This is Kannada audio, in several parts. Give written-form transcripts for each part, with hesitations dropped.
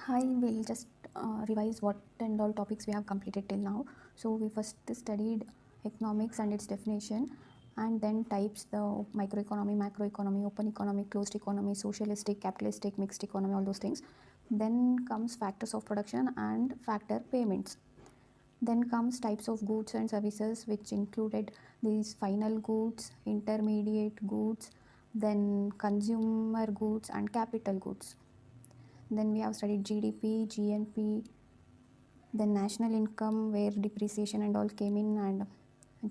Hi, we'll just revise what and all topics we have completed till now. So we first studied economics and its definition, and then types the microeconomy, macroeconomy, open economy, closed economy, socialistic, capitalistic, mixed economy, all those things. Then comes factors of production and factor payments. Then comes types of goods and services, which included these final goods, intermediate goods, then consumer goods and capital goods. Then we have studied GDP, GNP, then national income where depreciation and all came in, and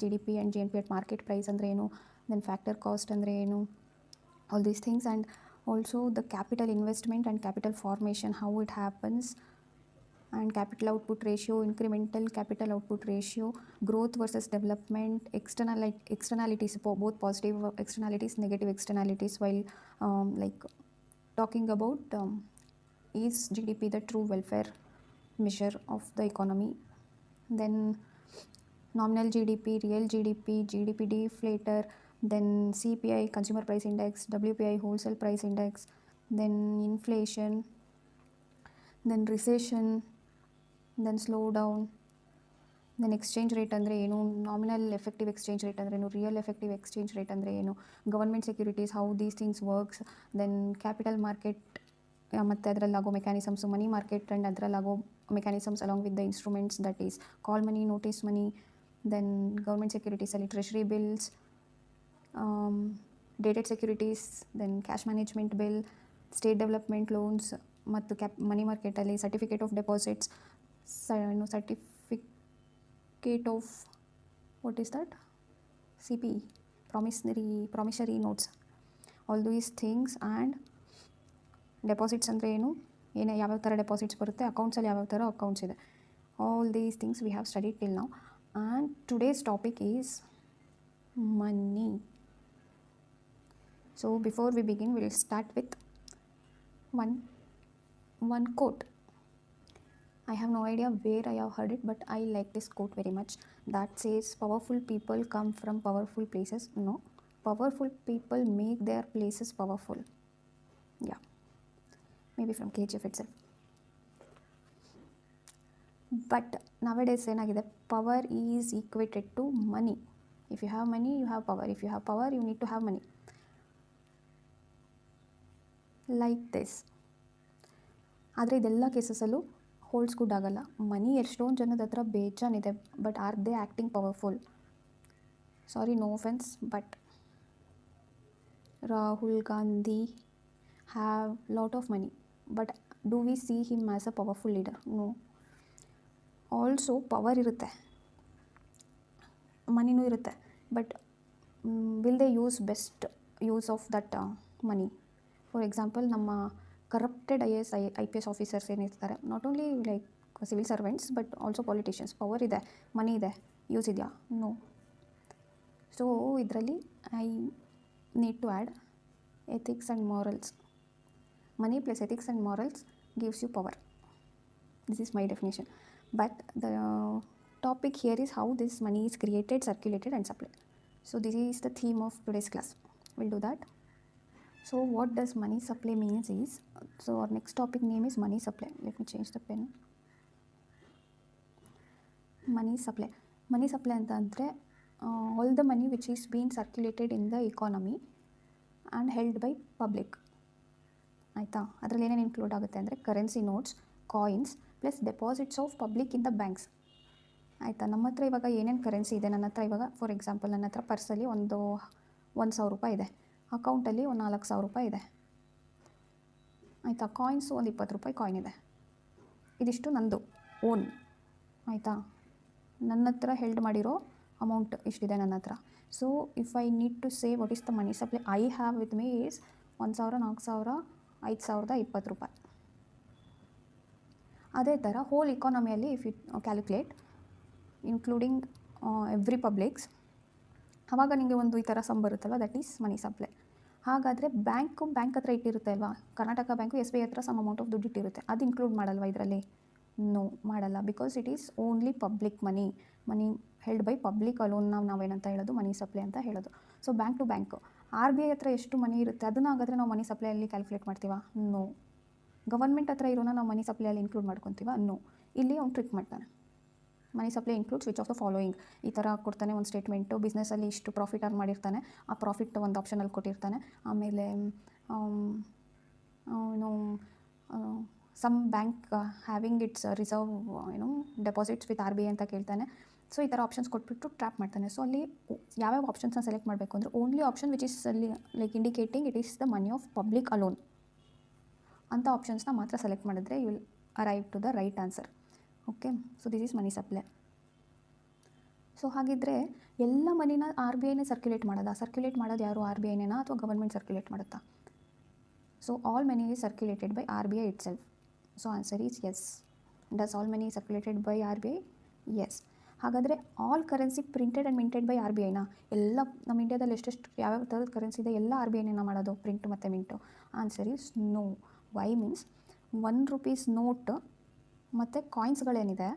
GDP and GNP at market price andre enu, then factor cost andre enu, all these things, and also the capital investment and capital formation, how it happens, and capital output ratio, incremental capital output ratio, growth versus development, externalities, both positive externalities, negative externalities, while like talking about is GDP the true welfare measure of the economy. Then nominal GDP, real GDP, GDP deflator, then CPI, consumer price index, WPI, wholesale price index, then inflation, then recession, then slowdown, then exchange rate ಅಂದರೆ ಏನು, ನಾಮಿನಲ್ ಎಫೆಕ್ಟಿವ್ ಎಕ್ಸ್ಚೇಂಜ್ ರೇಟ್ ಅಂದರೆ ಏನು, ರಿಯಲ್ ಎಫೆಕ್ಟಿವ್ ಎಕ್ಸ್ಚೇಂಜ್ ರೇಟ್ ಅಂದರೆ ಏನು, government securities, how these things works, then capital market ಮತ್ತು ಅದರಲ್ಲಾಗೋ ಮೆಕ್ಯಾನಿಸಮ್ಸು, ಮನಿ ಮಾರ್ಕೆಟ್ ಆ್ಯಂಡ್ ಅದರಲ್ಲಾಗೋ mechanisms along with the instruments, that is call money, notice money, then government ಸೆಕ್ಯೂರಿಟೀಸಲ್ಲಿ treasury bills, dated securities, then cash management bill, state development loans, ಮತ್ತು ಮನಿ ಮಾರ್ಕೆಟಲ್ಲಿ certificate of deposits, certificate of what is that, CPE, promissory notes, all these things. And deposits ಅಂದರೆ ಏನು, ಯಾವ್ಯಾವ ಥರ ಡೆಪಾಸಿಟ್ಸ್ ಬರುತ್ತೆ, ಅಕೌಂಟ್ಸಲ್ಲಿ ಯಾವ್ಯಾವ ಥರ ಅಕೌಂಟ್ಸ್ ಇದೆ, all these things we have studied till now. And today's topic is money. So before we begin, we'll start with one quote. I have no idea where I have heard it, but I like this quote very much. That says, powerful people come from powerful places. No, powerful people make their places powerful. Yeah, maybe from KGF itself. But nowadays ಏನಾಗಿದೆ, power is equated to money. If you have money, you have power. If you have power, you need to have money. Like this. ಆದರೆ ಇದೆಲ್ಲ ಕೇಸಸಲ್ಲೂ ಹೋಲ್ಡ್ಸ್ ಗುಡ್ ಆಗಲ್ಲ. ಮನಿ ಎಷ್ಟೊಂದು ಜನದ ಹತ್ರ ಬೇಜಾನಿದೆ, but are they acting powerful? Sorry, no offence, but Rahul Gandhi have lot of money, but do we see him as a powerful leader? No. Also power ಇರುತ್ತೆ, ಮನಿನೂ ಇರುತ್ತೆ, but will they use best use of that money? For example, ನಮ್ಮ ಕರಪ್ಟೆಡ್ IPS ಆಫೀಸರ್ಸ್ ಏನಿರ್ತಾರೆ, not only like civil servants but also politicians, power ಇದೆ, ಮನಿ ಇದೆ, ಯೂಸ್ ಇದೆಯಾ? ನೋ. ಸೊ ಇದರಲ್ಲಿ I need to add ethics and morals. Money plus ethics and morals gives you power. This is my definition. But the topic here is how this money is created, circulated and supplied. So this is the theme of today's class. We'll do that. So what does money supply means is, so our next topic name is money supply. Let me change the pen. Money supply. Money supply anta andre all the money which is being circulated in the economy and held by public. ಆಯಿತಾ? ಅದರಲ್ಲಿ ಏನೇನು ಇನ್ಕ್ಲೂಡ್ ಆಗುತ್ತೆ ಅಂದರೆ currency notes, coins plus deposits of public in the banks. ಆಯಿತಾ? ನಮ್ಮ ಹತ್ರ ಇವಾಗ ಏನೇನು ಕರೆನ್ಸಿ ಇದೆ, ನನ್ನ ಹತ್ರ ಇವಾಗ ಫಾರ್ ಎಕ್ಸಾಂಪಲ್ ನನ್ನ ಹತ್ರ ಪರ್ಸಲ್ಲಿ ಒಂದು 1,000 ರೂಪಾಯಿ ಇದೆ, ಅಕೌಂಟಲ್ಲಿ ಒಂದು 4,000 ರೂಪಾಯಿ ಇದೆ. ಆಯಿತಾ? ಕಾಯಿನ್ಸು ಒಂದು 20 ರೂಪಾಯಿ ಕಾಯಿನ್ ಇದೆ. ಇದಿಷ್ಟು ನಂದು ಓನ್. ಆಯಿತಾ? ನನ್ನ ಹತ್ರ ಹೆಲ್ಡ್ ಮಾಡಿರೋ ಅಮೌಂಟ್ ಇಷ್ಟಿದೆ ನನ್ನ ಹತ್ರ. So if I need to say what is the money supply I have with me is 1,000, 4,000, 5,000, 20 ರೂಪಾಯಿ. ಅದೇ ಥರ ಹೋಲ್ ಇಕಾನಮಿಯಲ್ಲಿ if you calculate including every publics, ಆವಾಗ ನಿಮಗೆ ಒಂದು ಈ ಥರ ಸಮ್ ಬರುತ್ತಲ್ವ, ದಟ್ ಈಸ್ ಮನಿ ಸಪ್ಲೈ. ಹಾಗಾದರೆ ಬ್ಯಾಂಕ್ ಹತ್ರ ಇಟ್ಟಿರುತ್ತೆ ಅಲ್ವಾ, ಕರ್ನಾಟಕ ಬ್ಯಾಂಕು SBI ಹತ್ರ ಸಮ್ ಅಮೌಂಟ್ ಆಫ್ ದುಡ್ಡು ಇಟ್ಟಿರುತ್ತೆ, ಅದು ಇನ್ಕ್ಲೂಡ್ ಮಾಡಲ್ವಾ ಇದರಲ್ಲಿ? ನೋ, ಮಾಡಲ್ಲ. Because it is only public money held by public alone ನಾವೇನಂತ ಹೇಳೋದು, ಮನಿ ಸಪ್ಲೈ ಅಂತ ಹೇಳೋದು. So bank to bank RBI ಹತ್ರ ಎಷ್ಟು ಮನಿ ಇರುತ್ತೆ ಅದನ್ನ ಹಾಗಾದರೆ ನಾವು ಮನಿ ಸಪ್ಲೈಯಲ್ಲಿ ಕ್ಯಾಲ್ಕುಲೇಟ್ ಮಾಡ್ತೀವಾ? ನೋ. ಗವರ್ಮೆಂಟ್ ಹತ್ರ ಇರೋನ ನಾವು ಮನಿ ಸಪ್ಲೈಯಲ್ಲಿ ಇನ್ಕ್ಲೂಡ್ ಮಾಡ್ಕೊತೀವ ನೋ. ಇಲ್ಲಿ ಅವ್ನು ಟ್ರಿಕ್ ಮಾಡ್ತಾನೆ. Money supply includes which of the following ಈ ಥರ ಕೊಡ್ತಾನೆ ಒಂದು ಸ್ಟೇಟ್ಮೆಂಟು. ಬಿಸ್ನೆಸ್ಸಲ್ಲಿ ಇಷ್ಟು ಪ್ರಾಫಿಟ್ ಅರ್ನ್ ಮಾಡಿರ್ತಾನೆ, ಆ ಪ್ರಾಫಿಟ್ ಒಂದು ಆಪ್ಷನಲ್ಲಿ ಕೊಟ್ಟಿರ್ತಾನೆ. ಆಮೇಲೆ ಏನು some bank having its reserve deposits with RBI ಅಂತ ಕೇಳ್ತಾನೆ. ಸೊ ಈ ಥರ ಆಪ್ಷನ್ಸ್ ಕೊಟ್ಬಿಟ್ಟು ಟ್ರ್ಯಾಪ್ ಮಾಡ್ತಾನೆ. ಸೊ ಅಲ್ಲಿ ಯಾವ್ಯಾವ ಆಪ್ಷನ್ಸ್ನ ಸೆಲೆಕ್ಟ್ ಮಾಡಬೇಕು ಅಂದರೆ ಓನ್ಲಿ ಆಪ್ಷನ್ ವಿಚ್ ಇಸ್ ಅಲ್ಲಿ like indicating it is the money of public alone ಅಂಥ ಆಪ್ಷನ್ಸ್ನ ಮಾತ್ರ ಸೆಲೆಕ್ಟ್ ಮಾಡಿದ್ರೆ you will arrive to the right answer. Okay, so this is money supply. So ಹಾಗಿದ್ರೆ ಎಲ್ಲ ಮನಿನ RBIನೇ ಸರ್ಕ್ಯುಲೇಟ್ ಮಾಡೋದು ಯಾರು RBIನೇನಾ ಅಥವಾ ಗವರ್ಮೆಂಟ್ ಸರ್ಕ್ಯುಲೇಟ್ ಮಾಡುತ್ತಾ? So all money is circulated by RBI itself. So answer is yes. Does all money circulated by RBI? Yes. ಹಾಗಾದರೆ all currency printed and minted by RBIನಾ? ಎಲ್ಲ ನಮ್ಮ ಇಂಡಿಯಾದಲ್ಲಿ ಎಷ್ಟೆಷ್ಟು ಯಾವ್ಯಾವ ಥರದ ಕರೆನ್ಸಿ ಇದೆ ಎಲ್ಲ RBIನೇನ ಮಾಡೋದು ಪ್ರಿಂಟ್ ಮತ್ತು mint? Answer is no. Why means ₹1 note ಮತ್ತು ಕಾಯಿನ್ಸ್ಗಳೇನಿದೆ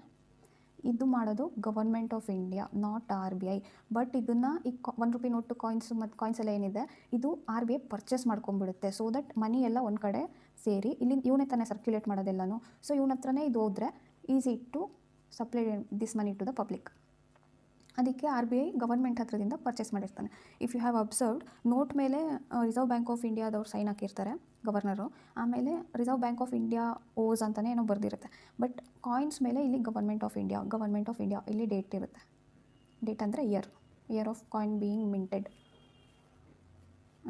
ಇದು ಮಾಡೋದು government of India, not RBI. But ಇದನ್ನು ಈ ₹1 ನೋಟು ಕಾಯಿನ್ಸ್ ಮತ್ತು ಕಾಯಿನ್ಸ್ ಎಲ್ಲ ಏನಿದೆ ಇದು RBI ಪರ್ಚೇಸ್ ಮಾಡ್ಕೊಂಡ್ಬಿಡುತ್ತೆ. ಸೊ ದಟ್ ಮನಿ ಎಲ್ಲ ಒಂದು ಕಡೆ ಸೇರಿ ಇಲ್ಲಿ ಇವನೇ ತಾನೇ ಸರ್ಕ್ಯುಲೇಟ್ ಮಾಡೋದೆಲ್ಲನೂ. ಸೊ ಇವನ ಹತ್ರನೇ ಇದು ಹೋದರೆ easy to supply this money to the public. ಅದಕ್ಕೆ RBI ಗವರ್ಮೆಂಟ್ ಹತ್ರದಿಂದ ಪರ್ಚೇಸ್ ಮಾಡಿರ್ತಾನೆ. If you have observed note ಮೇಲೆ ರಿಸರ್ವ್ ಬ್ಯಾಂಕ್ ಆಫ್ ಇಂಡಿಯಾದವ್ರು ಸೈನ್ ಹಾಕಿರ್ತಾರೆ ಗವರ್ನರು, ಆಮೇಲೆ reserve bank of India owes ಅಂತಲೇ ಏನೋ ಬರೆದಿರುತ್ತೆ. ಬಟ್ ಕಾಯಿನ್ಸ್ ಮೇಲೆ ಇಲ್ಲಿ ಗವರ್ಮೆಂಟ್ ಆಫ್ ಇಂಡಿಯಾ ಇಲ್ಲಿ ಡೇಟ್ ಇರುತ್ತೆ. ಡೇಟ್ ಅಂದರೆ year of coin being minted.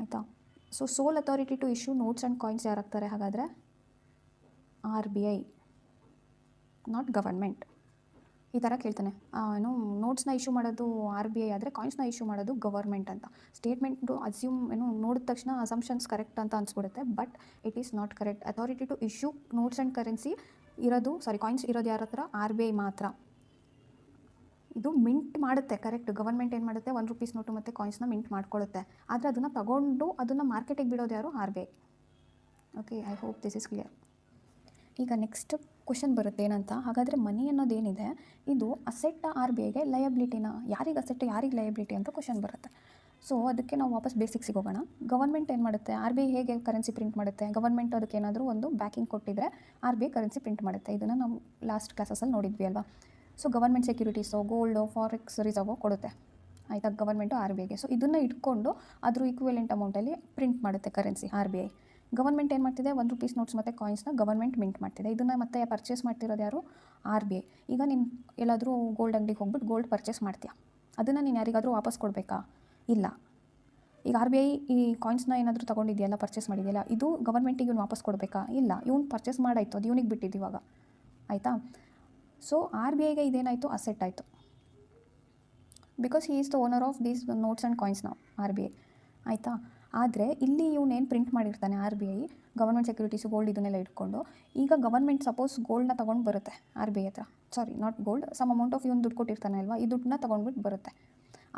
ಆಯಿತಾ? So sole authority to issue notes and coins ಯಾರಾಗ್ತಾರೆ ಹಾಗಾದರೆ? RBI, not government. ಈ ಥರ ಕೇಳ್ತಾನೆ. ಏನು ನೋಟ್ಸ್ನ ಇಶ್ಯೂ ಮಾಡೋದು RBI ಆದರೆ ಕಾಯಿನ್ಸ್ನ ಇಶ್ಯೂ ಮಾಡೋದು ಗವರ್ಮೆಂಟ್ ಅಂತ. ಸ್ಟೇಟ್ಮೆಂಟು ಅಸ್ಯೂಮ್ ನೋಡಿದ ತಕ್ಷಣ ಅಸಂಪ್ಷನ್ಸ್ ಕರೆಕ್ಟ್ ಅಂತ ಅನ್ಸ್ಬಿಡುತ್ತೆ, but it is not correct. Authority to issue notes and currency coins ಇರೋದು ಯಾರ ಹತ್ರ? RBI ಮಾತ್ರ. ಇದು ಮಿಂಟ್ ಮಾಡುತ್ತೆ, ಕರೆಕ್ಟ್. ಗವರ್ಮೆಂಟ್ ಏನು ಮಾಡುತ್ತೆ, ₹1 ನೋಟು ಮತ್ತು ಕಾಯಿನ್ಸ್ನ ಮಿಂಟ್ ಮಾಡ್ಕೊಳ್ಳುತ್ತೆ. ಆದರೆ ಅದನ್ನು ತಗೊಂಡು ಅದನ್ನು ಮಾರ್ಕೆಟಿಗೆ ಬಿಡೋದು ಯಾರು? RBI. Okay, I hope this is clear. ಈಗ ನೆಕ್ಸ್ಟ್ ಕ್ವಶನ್ ಬರುತ್ತೆ ಏನಂತ, ಹಾಗಾದರೆ ಮನಿ ಅನ್ನೋದೇನಿದೆ ಇದು ಅಸೆಟ್ RBIಗೆ ಲಯಬಿಲಿಟಿನ? ಯಾರಿಗೆ ಅಸೆಟ್ ಯಾರಿಗೆ ಲಯಬಿಲಿಟಿ ಅಂತ ಕ್ವಶನ್ ಬರುತ್ತೆ. ಸೊ ಅದಕ್ಕೆ ನಾವು ವಾಪಸ್ ಬೇಸಿಕ್ಸಿಗೆ ಹೋಗೋಣ. ಗವರ್ಮೆಂಟ್ ಏನು ಮಾಡುತ್ತೆ? RBI ಹೇಗೆ ಕರೆನ್ಸಿ ಪ್ರಿಂಟ್ ಮಾಡುತ್ತೆ? ಗವರ್ಮೆಂಟ್ ಅದಕ್ಕೆ ಏನಾದರೂ ಒಂದು ಬ್ಯಾಕಿಂಗ್ ಕೊಟ್ಟಿದ್ರೆ RBI ಕರೆನ್ಸಿ ಪ್ರಿಂಟ್ ಮಾಡುತ್ತೆ. ಇದನ್ನು ನಾವು ಲಾಸ್ಟ್ ಕ್ಲಾಸಸಲ್ಲಿ ನೋಡಿದ್ವಿ ಅಲ್ವಾ. So government securities, gold, forex reserve ಕೊಡುತ್ತೆ, ಆಯಿತಾ, ಗವರ್ಮೆಂಟು RBIಗೆ. ಸೊ ಇದನ್ನು ಇಟ್ಕೊಂಡು ಅದ್ರ ಈಕ್ವಿವೆಲೆಂಟ್ ಅಮೌಂಟಲ್ಲಿ ಪ್ರಿಂಟ್ ಮಾಡುತ್ತೆ ಕರೆನ್ಸಿ RBI. ಗವರ್ಮೆಂಟ್ ಏನು ಮಾಡ್ತಿದೆ? ₹1 ನೋಟ್ಸ್ ಮತ್ತು ಕಾಯಿನ್ಸ್ನ ಗವರ್ಮೆಂಟ್ ಮಿಂಟ್ ಮಾಡ್ತಿದೆ. ಇದನ್ನು ಮತ್ತೆ ಪರ್ಚೇಸ್ ಮಾಡ್ತಿರೋದು ಯಾರು? RBI. ಈಗ ನೀನು ಎಲ್ಲಾದರೂ ಗೋಲ್ಡ್ ಅಂಗಡಿಗೆ ಹೋಗ್ಬಿಟ್ಟು ಗೋಲ್ಡ್ ಪರ್ಚೇಸ್ ಮಾಡ್ತೀಯ, ಅದನ್ನು ನೀನು ಯಾರಿಗಾದರೂ ವಾಪಸ್ ಕೊಡಬೇಕಾ? ಇಲ್ಲ. ಈಗ RBI ಈ ಕಾಯಿನ್ಸ್ನ ಏನಾದರೂ ತೊಗೊಂಡಿದೆಯಲ್ಲ, ಪರ್ಚೇಸ್ ಮಾಡಿದೆಯಲ್ಲ, ಇದು ಗವರ್ಮೆಂಟಿಗೆ ಇವ್ನು ವಾಪಸ್ ಕೊಡಬೇಕಾ? ಇಲ್ಲ. ಇವ್ನು ಪರ್ಚೇಸ್ ಮಾಡಾಯಿತು, ಅದು ಇವ್ನಿಗೆ ಬಿಟ್ಟಿದ್ದು ಇವಾಗ, ಆಯಿತಾ. ಸೊ RBIಗೆ ಇದೇನಾಯಿತು? ಅಸೆಟ್ ಆಯಿತು, because he is the owner of these notes and coins ನಾವು RBI, ಆಯಿತಾ. ಆದರೆ ಇಲ್ಲಿ ಇವನೇನು ಪ್ರಿಂಟ್ ಮಾಡಿರ್ತಾನೆ RBI ಗವರ್ಮೆಂಟ್ ಸೆಕ್ಯೂರಿಟೀಸು, ಗೋಲ್ಡ್ ಇದನ್ನೆಲ್ಲ ಇಟ್ಕೊಂಡು. ಈಗ ಗವರ್ಮೆಂಟ್ ಸಪೋಸ್ ಗೋಲ್ಡ್ನ ತೊಗೊಂಡು ಬರುತ್ತೆ RBI ಹತ್ರ, not gold, some amount of ಇವನು ದುಡ್ಡು ಕೊಟ್ಟಿರ್ತಾನೆ ಅಲ್ವಾ, ಈ ದುಡ್ಡನ್ನ ತೊಗೊಂಡ್ಬಿಟ್ಟು ಬರುತ್ತೆ.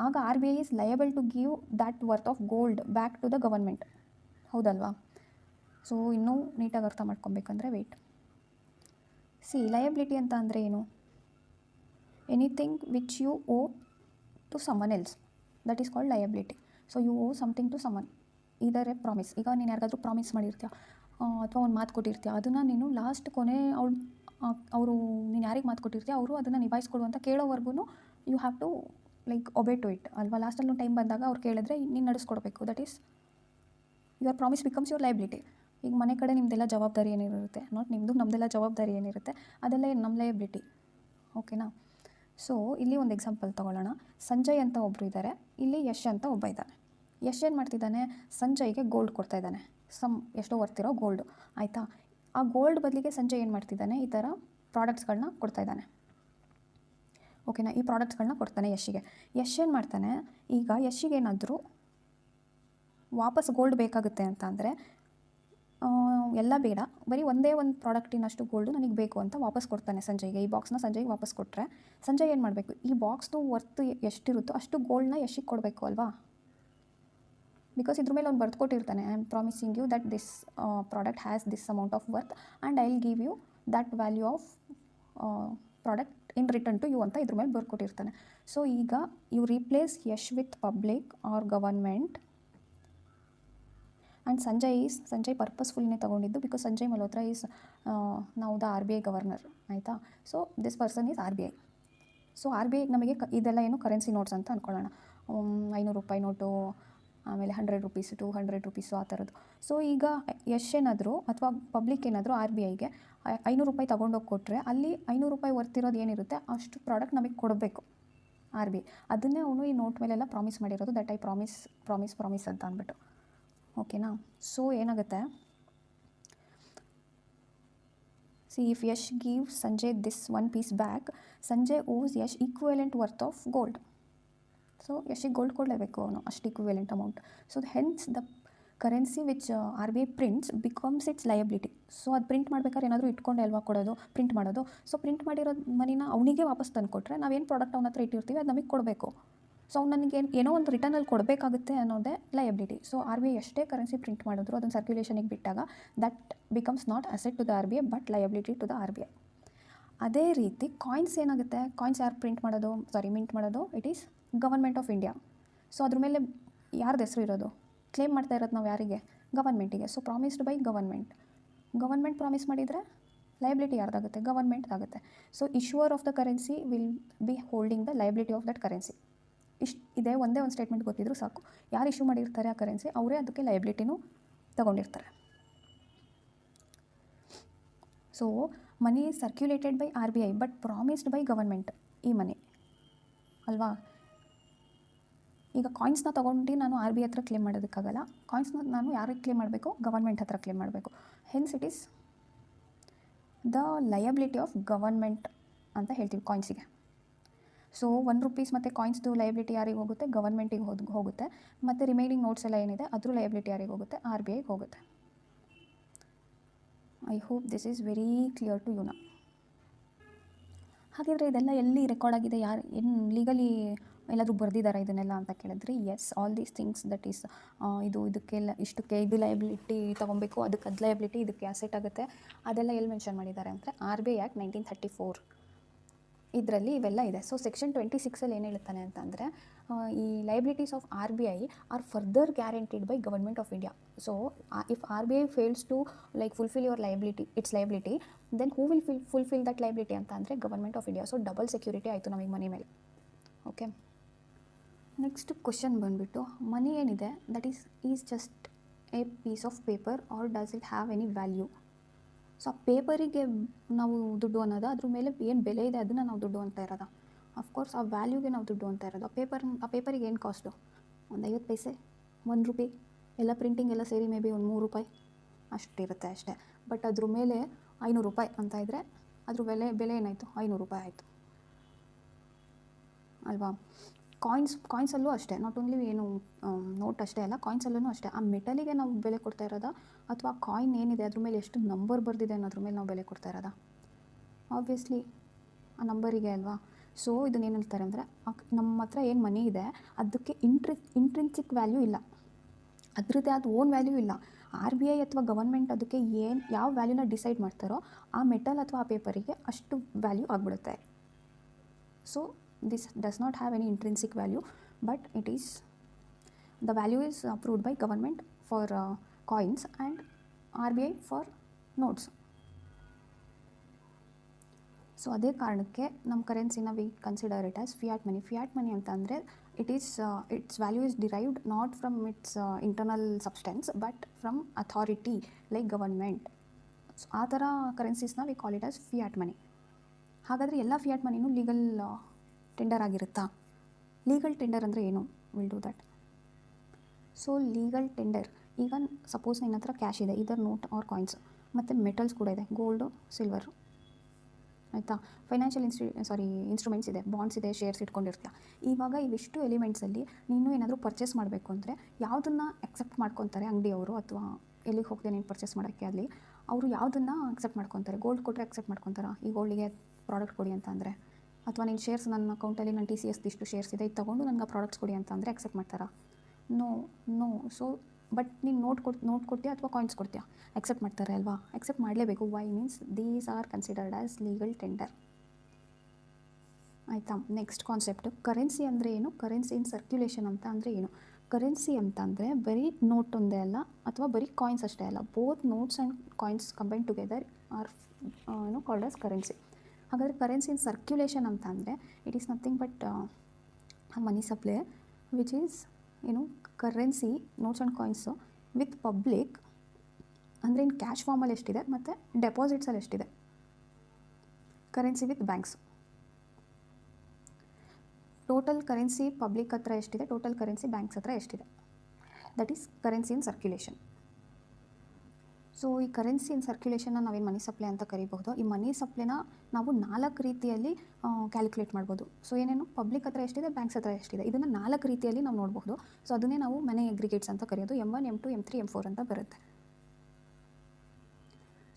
ಆಗ RBI is liable to give that worth of gold back to the government, ಹೌದಲ್ವಾ. ಸೊ ಇನ್ನೂ ನೀಟಾಗಿ ಅರ್ಥ ಮಾಡ್ಕೊಬೇಕಂದ್ರೆ ವೆಯ್ಟ್. ಲಯಬಿಲಿಟಿ ಅಂತ ಅಂದರೆ ಏನು? Anything which you owe to someone else, that is called liability. So you owe something to someone, either a promise. ಈಗ ನೀನು ಯಾರಿಗಾದ್ರೂ ಪ್ರಾಮಿಸ್ ಮಾಡಿರ್ತೀಯ ಅಥವಾ ಒಂದು ಮಾತು ಕೊಟ್ಟಿರ್ತೀಯ, ಅದನ್ನು ನೀನು ಲಾಸ್ಟ್ ಕೊನೆ ಅವರು ನೀನು ಯಾರಿಗೆ ಮಾತು ಕೊಟ್ಟಿರ್ತೀಯ ಅವರು ಅದನ್ನು ನಿಭಾಯಿಸ್ಕೊಡು ಅಂತ ಕೇಳೋವರೆಗೂ you have to like obey to it ಅಲ್ವಾ. ಲಾಸ್ಟಲ್ಲಿ ಟೈಮ್ ಬಂದಾಗ ಅವ್ರು ಕೇಳಿದ್ರೆ ನೀನು ನಡೆಸ್ಕೊಡ್ಬೇಕು. That is your promise becomes your liability. ಈಗ ಮನೆ ಕಡೆ ನಿಮ್ಮದೆಲ್ಲ ಜವಾಬ್ದಾರಿ ಏನಿರುತ್ತೆ, ನಾಟ್ ನಿಮ್ಮದು, ನಮ್ಮದೆಲ್ಲ ಜವಾಬ್ದಾರಿ ಏನಿರುತ್ತೆ ಅದೆಲ್ಲ ನಮ್ಮ ಲಯಬಿಲಿಟಿ, ಓಕೆನಾ. ಸೊ ಇಲ್ಲಿ ಒಂದು ಎಕ್ಸಾಂಪಲ್ ತೊಗೊಳ್ಳೋಣ. ಸಂಜಯ್ ಅಂತ ಒಬ್ಬರು ಇದ್ದಾರೆ, ಇಲ್ಲಿ ಯಶ್ ಅಂತ ಒಬ್ಬ ಇದ್ದಾನೆ. ಯಶ್ ಏನು ಮಾಡ್ತಿದ್ದಾನೆ? ಸಂಜಯ್ಗೆ ಗೋಲ್ಡ್ ಕೊಡ್ತಾ ಇದ್ದಾನೆ, ಎಷ್ಟೋ ವರ್ತಿರೋ ಗೋಲ್ಡು, ಆಯಿತಾ. ಆ ಗೋಲ್ಡ್ ಬದಲಿಗೆ ಸಂಜಯ್ ಏನು ಮಾಡ್ತಿದ್ದಾನೆ? ಈ ಥರ ಪ್ರಾಡಕ್ಟ್ಸ್ಗಳನ್ನ ಕೊಡ್ತಾ ಇದ್ದಾನೆ, ಓಕೆನಾ. ಈ ಪ್ರಾಡಕ್ಟ್ಸ್ಗಳನ್ನ ಕೊಡ್ತಾನೆ ಯಶ್ಗೆ. ಯಶ್ ಏನು ಮಾಡ್ತಾನೆ? ಈಗ ಯಶ್ಗೆ ಏನಾದರೂ ವಾಪಸ್ ಗೋಲ್ಡ್ ಬೇಕಾಗುತ್ತೆ ಅಂತ ಅಂದರೆ ಎಲ್ಲ ಬೇಡ, ಬರೀ ಒಂದೇ ಒಂದು ಪ್ರಾಡಕ್ಟಿನಷ್ಟು ಗೋಲ್ಡು ನನಗೆ ಬೇಕು ಅಂತ ವಾಪಸ್ ಕೊಡ್ತಾನೆ ಸಂಜಯ್ಗೆ. ಈ ಬಾಕ್ಸ್ನ ಸಂಜಯ್ಗೆ ವಾಪಸ್ ಕೊಟ್ಟರೆ ಸಂಜಯ್ ಏನು ಮಾಡಬೇಕು? ಈ ಬಾಕ್ಸ್ದು ವರ್ತ್ ಎಷ್ಟಿರುತ್ತೋ ಅಷ್ಟು ಗೋಲ್ಡ್ನ ಯಶ್ಗೆ ಕೊಡಬೇಕು ಅಲ್ವಾ. ಬಿಕಾಸ್ ಇದ್ರ ಮೇಲೆ ಅವ್ನು ಬರ್ದುಕೊಟ್ಟಿರ್ತಾನೆ, I am promising you that this product has this amount of worth and I will give you that value of product in return to you ಅಂತ ಇದ್ರ ಮೇಲೆ ಬರ್ಕೊಟ್ಟಿರ್ತಾನೆ. ಸೊ ಈಗ you replace Yash with public or government and Sanjay ಪರ್ಪಸ್ಫುಲ್ಲಿನೇ ತೊಗೊಂಡಿದ್ದು, ಬಿಕಾಸ್ ಸಂಜಯ್ ಮಲ್ಹೋತ್ರಾ ಈಸ್ ನಾವು ದ RBI ಗವರ್ನರ್, ಆಯಿತಾ. So this person is RBI. So RBI ನಮಗೆ ಇದೆಲ್ಲ ಏನು ಕರೆನ್ಸಿ ನೋಟ್ಸ್ ಅಂತ ಅಂದ್ಕೊಳ್ಳೋಣ. 500 ರೂಪಾಯಿ ನೋಟು, ಆಮೇಲೆ 100 ರುಪೀಸು, 200 ರುಪೀಸು, ಆ ಥರದ್ದು. ಸೊ ಈಗ ಯಶ್ ಏನಾದರೂ ಅಥವಾ ಪಬ್ಲಿಕ್ ಏನಾದರೂ RBIಗೆ 500 ರೂಪಾಯಿ ತೊಗೊಂಡೋಗಿ ಕೊಟ್ಟರೆ, ಅಲ್ಲಿ 500 ರೂಪಾಯಿ ವರ್ತಿರೋದು ಏನಿರುತ್ತೆ ಅಷ್ಟು ಪ್ರಾಡಕ್ಟ್ ನಮಗೆ ಕೊಡಬೇಕು RBI. ಅದನ್ನೇ ಅವನು ಈ ನೋಟ್ ಮೇಲೆಲ್ಲ ಪ್ರಾಮಿಸ್ ಮಾಡಿರೋದು, ದಟ್ ಐ ಪ್ರಾಮಿಸ್ ಅಂತ ಅಂದ್ಬಿಟ್ಟು. ಓಕೆನಾ. ಸೊ ಏನಾಗುತ್ತೆ, see if Yash give Sanjay this 1 piece back, Sanjay owes Yash equivalent worth of gold. So ಯಶಿಗೆ ಗೋಲ್ಡ್ ಕೊಡಲೇಬೇಕು ಅವನು, ಅಷ್ಟು equivalent amount. So hence the currency which RBI prints becomes its liability. So ಅದು ಪ್ರಿಂಟ್ ಮಾಡ್ಬೇಕಾದ್ರೆ ಏನಾದರೂ ಇಟ್ಕೊಂಡೆ ಅಲ್ವಾ ಕೊಡೋದು, ಪ್ರಿಂಟ್ ಮಾಡೋದು. ಸೊ ಪ್ರಿಂಟ್ ಮಾಡಿರೋ ಮನಿನ ಅವನಿಗೆ ವಾಪಸ್ ತಂದು ಕೊಟ್ಟರೆ, ನಾವೇನು ಪ್ರಾಡಕ್ಟ್ ಅವನ ಹತ್ರ ಇಟ್ಟಿರ್ತೀವಿ ಅದು ನಮಗೆ ಕೊಡಬೇಕು. ಸೊ ಅವ್ನು ನನಗೆ ಏನೋ ಒಂದು ರಿಟರ್ನಲ್ಲಿ ಕೊಡಬೇಕಾಗುತ್ತೆ ಅನ್ನೋದೇ ಲಯಬಿಲಿಟಿ. ಸೊ RBI ಎಷ್ಟೇ ಕರೆನ್ಸಿ ಪ್ರಿಂಟ್ ಮಾಡಿದ್ರು ಅದನ್ನು ಸರ್ಕ್ಯುಲೇಷನಿಗೆ ಬಿಟ್ಟಾಗ that becomes not asset to the RBI but liability to the RBI. ಅದೇ ರೀತಿ ಕಾಯಿನ್ಸ್ ಏನಾಗುತ್ತೆ, ಕಾಯಿನ್ಸ್ ಯಾರು ಮಿಂಟ್ ಮಾಡೋದು, it is government of India. So ಅದ್ರ ಮೇಲೆ ಯಾರ್ದು ಹೆಸರು ಇರೋದು, ಕ್ಲೇಮ್ ಮಾಡ್ತಾ ಇರೋದು ನಾವು ಯಾರಿಗೆ, ಗವರ್ಮೆಂಟಿಗೆ. So promised by government promise ಮಾಡಿದರೆ ಲಯಬಿಲಿಟಿ ಯಾರ್ದಾಗುತ್ತೆ, ಗವರ್ಮೆಂಟ್ ಆಗುತ್ತೆ. So issuer of the currency will be holding the liability of that currency. ಇದೆ ಒಂದೇ ಒಂದು ಸ್ಟೇಟ್ಮೆಂಟ್ ಗೊತ್ತಿದ್ರು ಸಾಕು, ಯಾರು ಇಶ್ಯೂ ಮಾಡಿರ್ತಾರೆ ಆ ಕರೆನ್ಸಿ ಅವರೇ ಅದಕ್ಕೆ ಲಯಬಿಲಿಟಿನೂ ತಗೊಂಡಿರ್ತಾರೆ. So money is circulated by RBI but promised by government, ಈ ಮನಿ ಅಲ್ವಾ. ಈಗ ಕಾಯಿನ್ಸ್ನ ತೊಗೊಂಡು ನಾನು RBI ಹತ್ರ ಕ್ಲೇಮ್ ಮಾಡೋದಕ್ಕಾಗಲ್ಲ. ಕಾಯಿನ್ಸ್ನ ನಾನು ಯಾರಿಗೆ ಕ್ಲೇಮ್ ಮಾಡಬೇಕು, ಗವರ್ಮೆಂಟ್ ಹತ್ರ ಕ್ಲೇಮ್ ಮಾಡಬೇಕು. Hence it is the liability of government ಅಂತ ಹೇಳ್ತೀವಿ ಕಾಯಿನ್ಸಿಗೆ. ಸೊ 1 ರೂಪೀಸ್ ಮತ್ತು ಕಾಯಿನ್ಸ್ದು ಲಯಬಿಲಿಟಿ ಯಾರಿಗೆ ಹೋಗುತ್ತೆ, ಗವರ್ಮೆಂಟಿಗೆ ಹೋಗುತ್ತೆ. ಮತ್ತು ರಿಮೈನಿಂಗ್ ನೋಟ್ಸ್ ಎಲ್ಲ ಏನಿದೆ ಅದ್ರ ಲಯಬಿಲಿಟಿ ಯಾರಿಗೆ ಹೋಗುತ್ತೆ, RBIಗೆ ಹೋಗುತ್ತೆ. I hope this is very clear to you ನಾ. ಹಾಗಿದ್ರೆ ಇದೆಲ್ಲ ಎಲ್ಲಿ ರೆಕಾರ್ಡ್ ಆಗಿದೆ, ಯಾರು ಏನು ಲೀಗಲಿ ಎಲ್ಲಾದರೂ ಬರೆದಿದ್ದಾರೆ ಇದನ್ನೆಲ್ಲ ಅಂತ ಕೇಳಿದ್ರೆ, yes, all these things that is ಇದಕ್ಕೆಲ್ಲ ಇಷ್ಟಕ್ಕೆ ಇದು ಲಯಬಿಲಿಟಿ ತೊಗೊಬೇಕು, ಅದಕ್ಕೆ ಅದು ಲಯಬಿಲಿಟಿ, ಇದಕ್ಕೆ ಅಸೆಟ್ ಆಗುತ್ತೆ, ಅದೆಲ್ಲ ಎಲ್ಲಿ ಮೆನ್ಷನ್ ಮಾಡಿದ್ದಾರೆ ಅಂದರೆ RBI ಆ್ಯಕ್ಟ್ 1934 ಇದರಲ್ಲಿ ಇವೆಲ್ಲ ಇದೆ. ಸೊ ಸೆಕ್ಷನ್ 26 ಏನು ಹೇಳ್ತಾನೆ ಅಂತಂದರೆ, ಈ liabilities of RBI are further guaranteed by government of India. So if RBI fails to fulfil your its liability, then who will fulfil that liability ಅಂತ ಅಂದರೆ government of India. So double security ಆಯಿತು ನಮಗೆ ಮನಿ ಮೇಲೆ. ಓಕೆ, ನೆಕ್ಸ್ಟ್ ಕ್ವಶನ್ ಬಂದುಬಿಟ್ಟು, ಮನಿ ಏನಿದೆ that is just a piece of paper or does it have any value. So ಆ ಪೇಪರಿಗೆ ನಾವು ದುಡ್ಡು ಅನ್ನೋದು, ಅದ್ರ ಮೇಲೆ ಏನು ಬೆಲೆ ಇದೆ ಅದನ್ನು ನಾವು ದುಡ್ಡು ಅಂತ ಇರೋದು. ಅಫ್ಕೋರ್ಸ್ ಆ ವ್ಯಾಲ್ಯೂಗೆ ನಾವು ದುಡ್ಡು ಅಂತ ಇರೋದು. ಆ ಪೇಪರಿಗೆ ಏನು ಕಾಸ್ಟು, ಒಂದು 50 ಪೈಸೆ, 1 ರೂಪಾಯಿ, ಎಲ್ಲ ಪ್ರಿಂಟಿಂಗ್ ಎಲ್ಲ ಸೇರಿ ಮೇ ಬಿ ಒಂದು 3 ರೂಪಾಯಿ ಅಷ್ಟಿರುತ್ತೆ ಅಷ್ಟೇ. ಬಟ್ ಅದ್ರ ಮೇಲೆ 500 ರೂಪಾಯಿ ಅಂತ ಇದ್ದರೆ ಅದ್ರ ಬೆಲೆ ಏನಾಯಿತು, 500 ರೂಪಾಯಿ ಆಯಿತು ಅಲ್ವಾ. ಕಾಯಿನ್ಸಲ್ಲೂ ಅಷ್ಟೇ, ನಾಟ್ ಓನ್ಲಿ ಏನು ನೋಟ್ ಅಷ್ಟೇ ಅಲ್ಲ, ಕಾಯಿನ್ಸಲ್ಲೂ ಅಷ್ಟೇ. ಆ ಮೆಟಲಿಗೆ ನಾವು ಬೆಲೆ ಕೊಡ್ತಾ ಇರೋದಾ, ಅಥವಾ ಕಾಯಿನ್ ಏನಿದೆ ಅದ್ರ ಮೇಲೆ ಎಷ್ಟು ನಂಬರ್ ಬರೆದಿದೆ ಅನ್ನೋದ್ರ ಮೇಲೆ ನಾವು ಬೆಲೆ ಕೊಡ್ತಾ ಇರೋದಾ. ಆಬ್ವಿಯಸ್ಲಿ ಆ ನಂಬರಿಗೆ ಅಲ್ವಾ. ಸೊ ಇದನ್ನ ಏನು ಹೇಳ್ತಾರೆ ಅಂದರೆ, ನಮ್ಮ ಹತ್ರ ಏನು ಮನಿ ಇದೆ ಅದಕ್ಕೆ ಇಂಟ್ರಿನ್ಸಿಕ್ ವ್ಯಾಲ್ಯೂ ಇಲ್ಲ, ಅದರದ್ದೇ ಆದ ಓನ್ ವ್ಯಾಲ್ಯೂ ಇಲ್ಲ. RBI ಅಥವಾ ಗವರ್ಮೆಂಟ್ ಅದಕ್ಕೆ ಯಾವ ವ್ಯಾಲ್ಯೂನ ಡಿಸೈಡ್ ಮಾಡ್ತಾರೋ ಆ ಮೆಟಲ್ ಅಥವಾ ಆ ಪೇಪರಿಗೆ ಅಷ್ಟು ವ್ಯಾಲ್ಯೂ ಆಗಿಬಿಡುತ್ತೆ. So this does not have any intrinsic value, but the value is approved by government for coins and RBI for notes. So ಅದೇ ಕಾರಣಕ್ಕೆ ನಮ್ಮ ಕರೆನ್ಸಿನ we consider it as fiat money. Fiat money ಅಂತ ಅಂದರೆ its value is derived not from its internal substance but from authority like government. So ಆ ಥರ ಕರೆನ್ಸೀಸ್ನ we call it as fiat money. ಹಾಗಾದರೆ ಎಲ್ಲ ಫಿಯಾಟ್ ಮನಿನೂ ಲೀಗಲ್ ಟೆಂಡರ್ ಆಗಿರುತ್ತಾ? ಲೀಗಲ್ ಟೆಂಡರ್ ಅಂದರೆ ಏನು? Will do that. So legal tender, ಈಗ ಸಪೋಸ್ ನಿನ್ನ ಹತ್ರ ಕ್ಯಾಶ್ ಇದೆ, ಇದರ್ ನೋಟ್ ಆರ್ ಕಾಯಿನ್ಸ್, ಮತ್ತು ಮೆಟಲ್ಸ್ ಕೂಡ ಇದೆ, ಗೋಲ್ಡು, ಸಿಲ್ವರು, ಆಯಿತಾ. ಫೈನಾನ್ಷಿಯಲ್ ಇನ್ಸ್ಟ್ರೂಮೆಂಟ್ಸ್ ಇದೆ, ಬಾಂಡ್ಸ್ ಇದೆ, ಶೇರ್ಸ್ ಇಟ್ಕೊಂಡಿರ್ತೀಯ. ಇವಾಗ ಇವಿಷ್ಟು ಎಲಿಮೆಂಟ್ಸಲ್ಲಿ ನೀನು ಏನಾದರೂ ಪರ್ಚೇಸ್ ಮಾಡಬೇಕು ಅಂದರೆ ಯಾವುದನ್ನು ಅಕ್ಸೆಪ್ಟ್ ಮಾಡ್ಕೊತಾರೆ ಅಂಗಡಿಯವರು, ಅಥವಾ ಎಲ್ಲಿಗೆ ಹೋಗದೆ ನೀನು ಪರ್ಚೇಸ್ ಮಾಡೋಕ್ಕೆ ಆಗಲಿ, ಅವರು ಯಾವುದನ್ನು ಅಕ್ಸೆಪ್ಟ್ ಮಾಡ್ಕೊತಾರೆ? ಗೋಲ್ಡ್ ಕೊಟ್ಟರೆ ಅಕ್ಸೆಪ್ಟ್ ಮಾಡ್ಕೊತಾರಾ? ಈ ಗೋಲ್ಡಿಗೆ ಪ್ರಾಡಕ್ಟ್ ಕೊಡಿ ಅಂತ ಅಂದರೆ, ಅಥವಾ ನೀನು ಶೇರ್ಸ್ ನನ್ನ ಅಕೌಂಟಲ್ಲಿ ನನ್ನ TCS ಇಷ್ಟು ಶೇರ್ಸ್ ಇದೆ, ಇದು ತೊಗೊಂಡು ನನಗೆ ಪ್ರಾಡಕ್ಟ್ಸ್ ಕೊಡಿ ಅಂತ ಅಂದರೆ ಅಕ್ಸೆಪ್ಟ್ ಮಾಡ್ತಾರಾ? ನೋ. ಸೊ ಬಟ್ ನೀನು ನೋಟ್ ಕೊಡ್ತೀಯಾ ಅಥವಾ ಕಾಯಿನ್ಸ್ ಕೊಡ್ತೀಯಾ? ಅಕ್ಸೆಪ್ಟ್ ಮಾಡ್ತಾರೆ ಅಲ್ವಾ. ಅಕ್ಸೆಪ್ಟ್ ಮಾಡಲೇಬೇಕು. Why means these are considered as legal tender, ಆಯಿತಾ. ನೆಕ್ಸ್ಟ್ ಕಾನ್ಸೆಪ್ಟು ಕರೆನ್ಸಿ ಅಂದರೆ ಏನು, ಕರೆನ್ಸಿ ಇನ್ ಸರ್ಕ್ಯುಲೇಷನ್ ಅಂತ ಅಂದರೆ ಏನು? ಕರೆನ್ಸಿ ಅಂತಂದರೆ ಬರೀ ನೋಟ್ ಒಂದೇ ಅಲ್ಲ ಅಥವಾ ಬರೀ ಕಾಯಿನ್ಸ್ ಅಷ್ಟೇ ಅಲ್ಲ, both notes and coins combine together are called as currency. ಹಾಗಾದರೆ ಕರೆನ್ಸಿ ಇನ್ ಸರ್ಕ್ಯುಲೇಷನ್ ಅಂತ ಅಂದರೆ it is nothing but money supply which is currency notes and coins with public, ಅಂದರೆ ಇನ್ ಕ್ಯಾಶ್ ಫಾರ್ಮಲ್ಲಿ ಎಷ್ಟಿದೆ ಮತ್ತು ಡೆಪಾಸಿಟ್ಸಲ್ಲಿ ಎಷ್ಟಿದೆ. Currency with banks, total currency public ಹತ್ರ ಎಷ್ಟಿದೆ, ಟೋಟಲ್ ಕರೆನ್ಸಿ ಬ್ಯಾಂಕ್ಸ್ ಹತ್ರ ಎಷ್ಟಿದೆ, that is currency in circulation. So ಈ ಕರೆನ್ಸಿ ಇನ್ ಸರ್ಕ್ಯುಲೇಷನ್ನ ನಾವೇನು ಮನಿ ಸಪ್ಲೈ ಅಂತ ಕರಿಬಹುದು. ಈ ಮನಿ ಸಪ್ಲೈನ ನಾವು 4 ರೀತಿಯಲ್ಲಿ ಕ್ಯಾಲ್ಕುಲೇಟ್ ಮಾಡ್ಬೋದು. ಸೊ ಏನೇನು, ಪಬ್ಲಿಕ್ ಹತ್ರ ಎಷ್ಟಿದೆ, ಬ್ಯಾಂಕ್ಸ್ ಹತ್ರ ಎಷ್ಟಿದೆ, ಇದನ್ನು 4 ರೀತಿಯಲ್ಲಿ ನಾವು ನೋಡಬಹುದು. ಸೊ ಅದನ್ನೇ ನಾವು ಮನಿ ಅಗ್ರಿಗೇಟ್ಸ್ ಅಂತ ಕರೆಯೋದು. M1, M2, M3, M4 ಅಂತ ಬರುತ್ತೆ.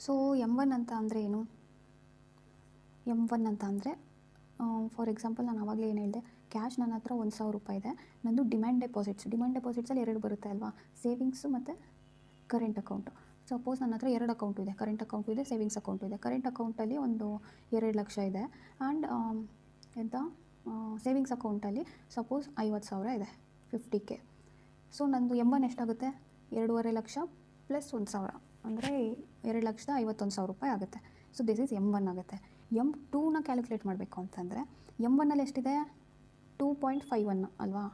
ಸೊ M1 ಅಂತ ಅಂದರೆ ಏನು, M1 ಅಂತ ಅಂದರೆ ಫಾರ್ ಎಕ್ಸಾಂಪಲ್ ನಾನು ಆವಾಗಲೇ ಏನು ಹೇಳಿದೆ, ಕ್ಯಾಶ್ ನನ್ನ ಹತ್ರ 1,000 ರೂಪಾಯಿ ಇದೆ. ನಂದು ಡಿಮ್ಯಾಂಡ್ ಡೆಪಾಸಿಟ್ಸಲ್ಲಿ 2 ಬರುತ್ತೆ ಅಲ್ವಾ, ಸೇವಿಂಗ್ಸು ಮತ್ತು ಕರೆಂಟ್ ಅಕೌಂಟು. ಸಪೋಸ್ ನನ್ನ ಹತ್ರ 2 ಅಕೌಂಟು ಇದೆ, ಕರೆಂಟ್ ಅಕೌಂಟು ಇದೆ, ಸೇವಿಂಗ್ಸ್ ಅಕೌಂಟು ಇದೆ. ಕರೆಂಟ್ ಅಕೌಂಟಲ್ಲಿ ಒಂದು 2 ಲಕ್ಷ ಇದೆ ಆ್ಯಂಡ್ ಸೇವಿಂಗ್ಸ್ ಅಕೌಂಟಲ್ಲಿ ಸಪೋಸ್ 50,000 ಇದೆ, 50K. ಸೊ ನಂದು M1 ಎಷ್ಟಾಗುತ್ತೆ, 2.5 ಲಕ್ಷ ಪ್ಲಸ್ 1,000 ಅಂದರೆ 2,51,000 ರೂಪಾಯಿ ಆಗುತ್ತೆ. ಸೊ ದಿಸ್ ಈಸ್ M1 ಆಗುತ್ತೆ. M2ನ ಕ್ಯಾಲ್ಕುಲೇಟ್ ಮಾಡಬೇಕು ಅಂತಂದರೆ M1ಅಲ್ಲಿ ಎಷ್ಟಿದೆ, 2.51 ಅಲ್ವಾ,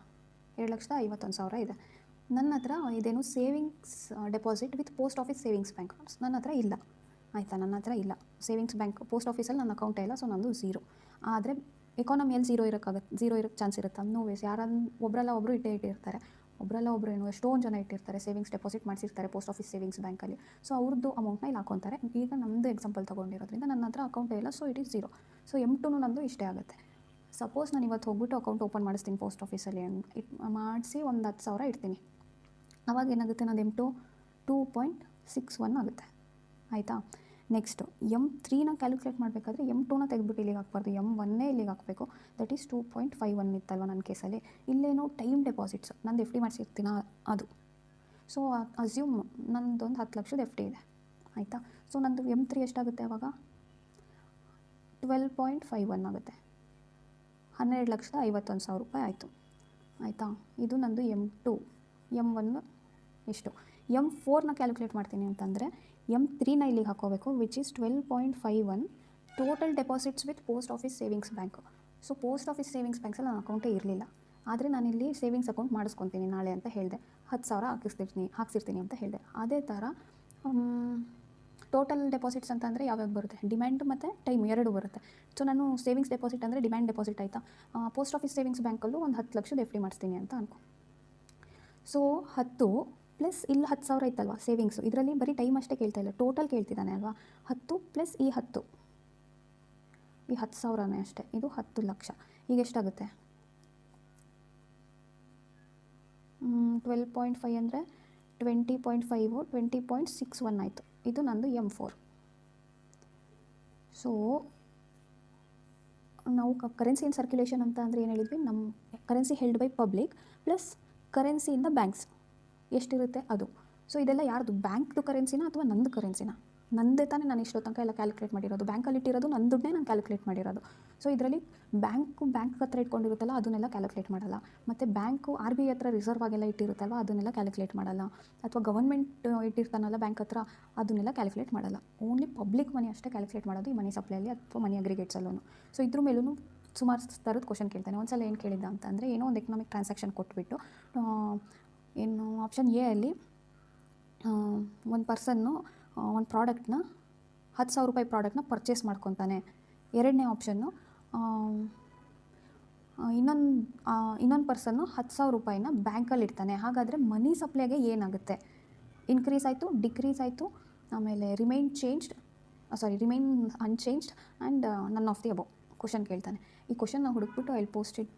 2,51,000 ಇದೆ. ನನ್ನ ಹತ್ರ ಇದೇನು savings deposit with post office savings bank ನನ್ನ ಹತ್ರ ಇಲ್ಲ, ಆಯಿತಾ, ನನ್ನ ಹತ್ರ ಇಲ್ಲ ಸೇವಿಂಗ್ಸ್ ಬ್ಯಾಂಕ್. ಪೋಸ್ಟ್ ಆಫೀಸಲ್ಲಿ ನನ್ನ ಅಕೌಂಟೇ ಇಲ್ಲ, ಸೊ ನಂದು 0. ಆದರೆ ಎಕಾನಮಿಯಲ್ಲಿ 0 ಇರೋಕ್ಕೆ ಚಾನ್ಸ್ ಇರುತ್ತೆ. ನೋ ವೇಸ್, ಒಬ್ಬರಲ್ಲ ಒಬ್ಬರು ಇಟ್ಟಿರ್ತಾರೆ, ಎಷ್ಟೊಂದು ಜನ ಇಟ್ಟಿರ್ತಾರೆ, ಸೇವಿಂಗ್ಸ್ ಡೆಪಾಸಿಟ್ ಮಾಡಿಸಿರ್ತಾರೆ ಪೋಸ್ಟ್ ಆಫೀಸ್ ಸೇವಿಂಗ್ಸ್ ಬ್ಯಾಂಕಲ್ಲಿ. ಸೊ ಅವ್ರದ್ದು ಅಮೌಂಟ್ನ ಇಲ್ಲಿ ಹಾಕೊತಾರೆ. ಈಗ ನಮ್ಮದು ಎಕ್ಸಾಂಪಲ್ ತೊಗೊಂಡಿರೋದ್ರಿಂದ ನನ್ನ ಹತ್ರ ಅಕೌಂಟೇ ಇಲ್ಲ, so it is 0. So M2 ನಂದು ಇಷ್ಟೇ ಆಗುತ್ತೆ. ಸಪೋಸ್ ನಾನು ಇವತ್ತು ಹೋಗ್ಬಿಟ್ಟು ಅಕೌಂಟ್ ಓಪನ್ ಮಾಡಿಸ್ತೀನಿ ಪೋಸ್ಟ್ ಆಫೀಸಲ್ಲಿ, ಮಾಡಿಸಿ ಒಂದು 10,000 ಇಡ್ತೀನಿ. ಆವಾಗ ಏನಾಗುತ್ತೆ, ನಂದು M2 2.61 ಆಗುತ್ತೆ, ಆಯಿತಾ. ನೆಕ್ಸ್ಟು M3ನ ಕ್ಯಾಲ್ಕುಲೇಟ್ ಮಾಡಬೇಕಾದ್ರೆ M2ನ ತೆಗೆದ್ಬಿಟ್ಟು ಇಲ್ಲಿಗೆ ಹಾಕ್ಬಾರ್ದು, M1ನೇ ಇಲ್ಲಿಗೆ ಹಾಕಬೇಕು. ದಟ್ ಈಸ್ 2.51 ಇತ್ತಲ್ವ ನನ್ನ ಕೇಸಲ್ಲಿ. ಇಲ್ಲೇನೋ ಟೈಮ್ ಡೆಪಾಸಿಟ್ಸ್ ನಂದು FD ಮಾಡಿಸಿರ್ತೀನ ಅದು. ಸೊ ಅಸ್ಯೂಮ್ ನಂದೊಂದು 10 ಲಕ್ಷದ FD ಇದೆ, ಆಯಿತಾ. ಸೊ ನಂದು M3 ಎಷ್ಟಾಗುತ್ತೆ ಆವಾಗ, 12.51 ಆಗುತ್ತೆ, 12,51,000 ರೂಪಾಯಿ ಆಯಿತು, ಆಯಿತಾ. ಇದು ನಂದು M2. M1 ಎಷ್ಟು. M4ನ ಕ್ಯಾಲ್ಕುಲೇಟ್ ಮಾಡ್ತೀನಿ ಅಂತಂದರೆ M3ನ ಇಲ್ಲಿಗೆ ಹಾಕೋಬೇಕು, which is 12.51 total deposits with post office savings bank. So post office savings ಬ್ಯಾಂಕ್ಸಲ್ಲಿ ನನ್ನ ಅಕೌಂಟೇ ಇರಲಿಲ್ಲ, ಆದರೆ ನಾನಿಲ್ಲಿ ಸೇವಿಂಗ್ಸ್ ಅಕೌಂಟ್ ಮಾಡಿಸ್ಕೊತೀನಿ ನಾಳೆ ಅಂತ ಹೇಳಿದೆ. 10,000 ಹಾಕ್ಸಿರ್ತೀನಿ ಅಂತ ಹೇಳಿದೆ. ಅದೇ ಥರ ಟೋಟಲ್ ಡೆಪಾಸಿಟ್ಸ್ ಅಂತ ಅಂದರೆ ಯಾವ್ಯಾವ ಬರುತ್ತೆ, ಡಿಮ್ಯಾಂಡ್ ಮತ್ತು ಟೈಮ್ 2 ಬರುತ್ತೆ. ಸೊ ನಾನು ಸೇವಿಂಗ್ಸ್ ಡೆಪಾಸಿಟ್ ಅಂದರೆ ಡಿಮ್ಯಾಂಡ್ ಡೆಪಾಸಿಟ್ ಆಯಿತಾ. ಪೋಸ್ಟ್ ಆಫೀಸ್ ಸೇವಿಂಗ್ಸ್ ಬ್ಯಾಂಕಲ್ಲೂ ಒಂದು 10 ಲಕ್ಷದ FD ಮಾಡಿಸ್ತೀನಿ ಅಂತ ಅನ್ಕೊ. ಸೊ 10 ಪ್ಲಸ್ ಇಲ್ಲಿ 10,000 ಇತ್ತಲ್ವ ಸೇವಿಂಗ್ಸು, ಇದರಲ್ಲಿ ಬರೀ ಟೈಮ್ ಅಷ್ಟೇ ಕೇಳ್ತಾ ಇಲ್ಲ, ಟೋಟಲ್ ಕೇಳ್ತಿದ್ದಾನೆ ಅಲ್ವಾ. 10 ಪ್ಲಸ್ ಈ 10,000ನೇ ಅಷ್ಟೇ, ಇದು 10 ಲಕ್ಷ. ಈಗ ಎಷ್ಟಾಗುತ್ತೆ, 12.5 ಅಂದರೆ 20.5 20.61 ಆಯಿತು. ಇದು ನಂದು M4. ಸೊ ನಾವು ಕರೆನ್ಸಿ ಇನ್ ಸರ್ಕ್ಯುಲೇಷನ್ ಅಂತ ಅಂದರೆ ಏನು ಹೇಳಿದ್ವಿ, ನಮ್ಮ currency held by public plus currency in the banks ಎಷ್ಟಿರುತ್ತೆ ಅದು. ಸೊ ಇದೆಲ್ಲ ಯಾರ್ದು, ಬ್ಯಾಂಕ್ದು ಕರೆನ್ಸಿನ ಅಥವಾ ನಂದು ಕರೆನ್ಸಿನ, ನಂದೇ ತಾನೇ ನಾನು ಇಷ್ಟೋ ತನಕ ಎಲ್ಲ ಕ್ಯಾಲ್ಕುಲೇಟ್ ಮಾಡಿರೋದು, ಬ್ಯಾಂಕಲ್ಲಿ ಇಟ್ಟಿರೋದು ನನ್ನ ದುಡ್ಡನ್ನೇ ನಾನು ಕ್ಯಾಲ್ಕುಲೇಟ್ ಮಾಡಿರೋದು. ಸೊ ಇದರಲ್ಲಿ ಬ್ಯಾಂಕ್ ಹತ್ರ ಇಟ್ಕೊಂಡಿರುತ್ತಲ್ಲ ಅದನ್ನೆಲ್ಲ ಕ್ಯಾಲ್ಕುಲೇಟ್ ಮಾಡಲ್ಲ, ಮತ್ತು ಬ್ಯಾಂಕು RBI ಹತ್ರ ರಿಸರ್ವ್ ಆಗೆಲ್ಲ ಇಟ್ಟಿರುತ್ತಲ್ವ ಅದನ್ನೆಲ್ಲ ಕ್ಯಾಲ್ಕುಲೇಟ್ ಮಾಡಲ್ಲ, ಅಥವಾ ಗವರ್ಮೆಂಟ್ ಇಟ್ಟಿರ್ತಾನಲ್ಲ ಬ್ಯಾಂಕ್ ಹತ್ರ ಅದನ್ನೆಲ್ಲ ಕ್ಯಾಲ್ಕುಲೇಟ್ ಮಾಡಲ್ಲ. ಓನ್ಲಿ ಪಬ್ಲಿಕ್ ಮನಿ ಅಷ್ಟೇ ಕ್ಯಾಲ್ಕುಲೇಟ್ ಮಾಡೋದು ಈ ಮನಿ ಸಪ್ಲೈಯಲ್ಲಿ ಅಥವಾ ಮನಿ ಅಗ್ರಿಗೇಟ್ಸಲ್ಲೂ. ಸೊ ಇದ್ರ ಮೇಲೂ ಸುಮಾರು ಥರದ ಕ್ವಶನ್ ಕೇಳ್ತಾನೆ. ಒಂದ್ಸಲ ಏನು ಕೇಳಿದ್ದ ಅಂತಂದರೆ, ಏನೋ ಒಂದು ಎಕನಾಮಿಕ್ ಟ್ರಾನ್ಸಾಕ್ಷನ್ ಕೊಟ್ಬಿಟ್ಟು ಏನು ಆಪ್ಷನ್ ಎ ಅಲ್ಲಿ ಒಂದು ಪರ್ಸನ್ನು ಒಂದು ಪ್ರಾಡಕ್ಟ್ನ 10,000 ರೂಪಾಯಿ ಪ್ರಾಡಕ್ಟ್ನ ಪರ್ಚೇಸ್ ಮಾಡ್ಕೊತಾನೆ. ಎರಡನೇ ಆಪ್ಷನ್ನು ಇನ್ನೊಂದು ಪರ್ಸನ್ನು 10,000 ರೂಪಾಯಿನ ಬ್ಯಾಂಕಲ್ಲಿ ಇಡ್ತಾನೆ. ಹಾಗಾದರೆ ಮನಿ ಸಪ್ಲೈಗೆ ಏನಾಗುತ್ತೆ, ಇನ್ಕ್ರೀಸ್ ಆಯಿತು, ಡಿಕ್ರೀಸ್ ಆಯಿತು, ಆಮೇಲೆ remain unchanged and none of the above question ಕೇಳ್ತಾನೆ. ಈ ಕ್ವಶನ್ನ ಹುಡುಕ್ಬಿಟ್ಟು I post it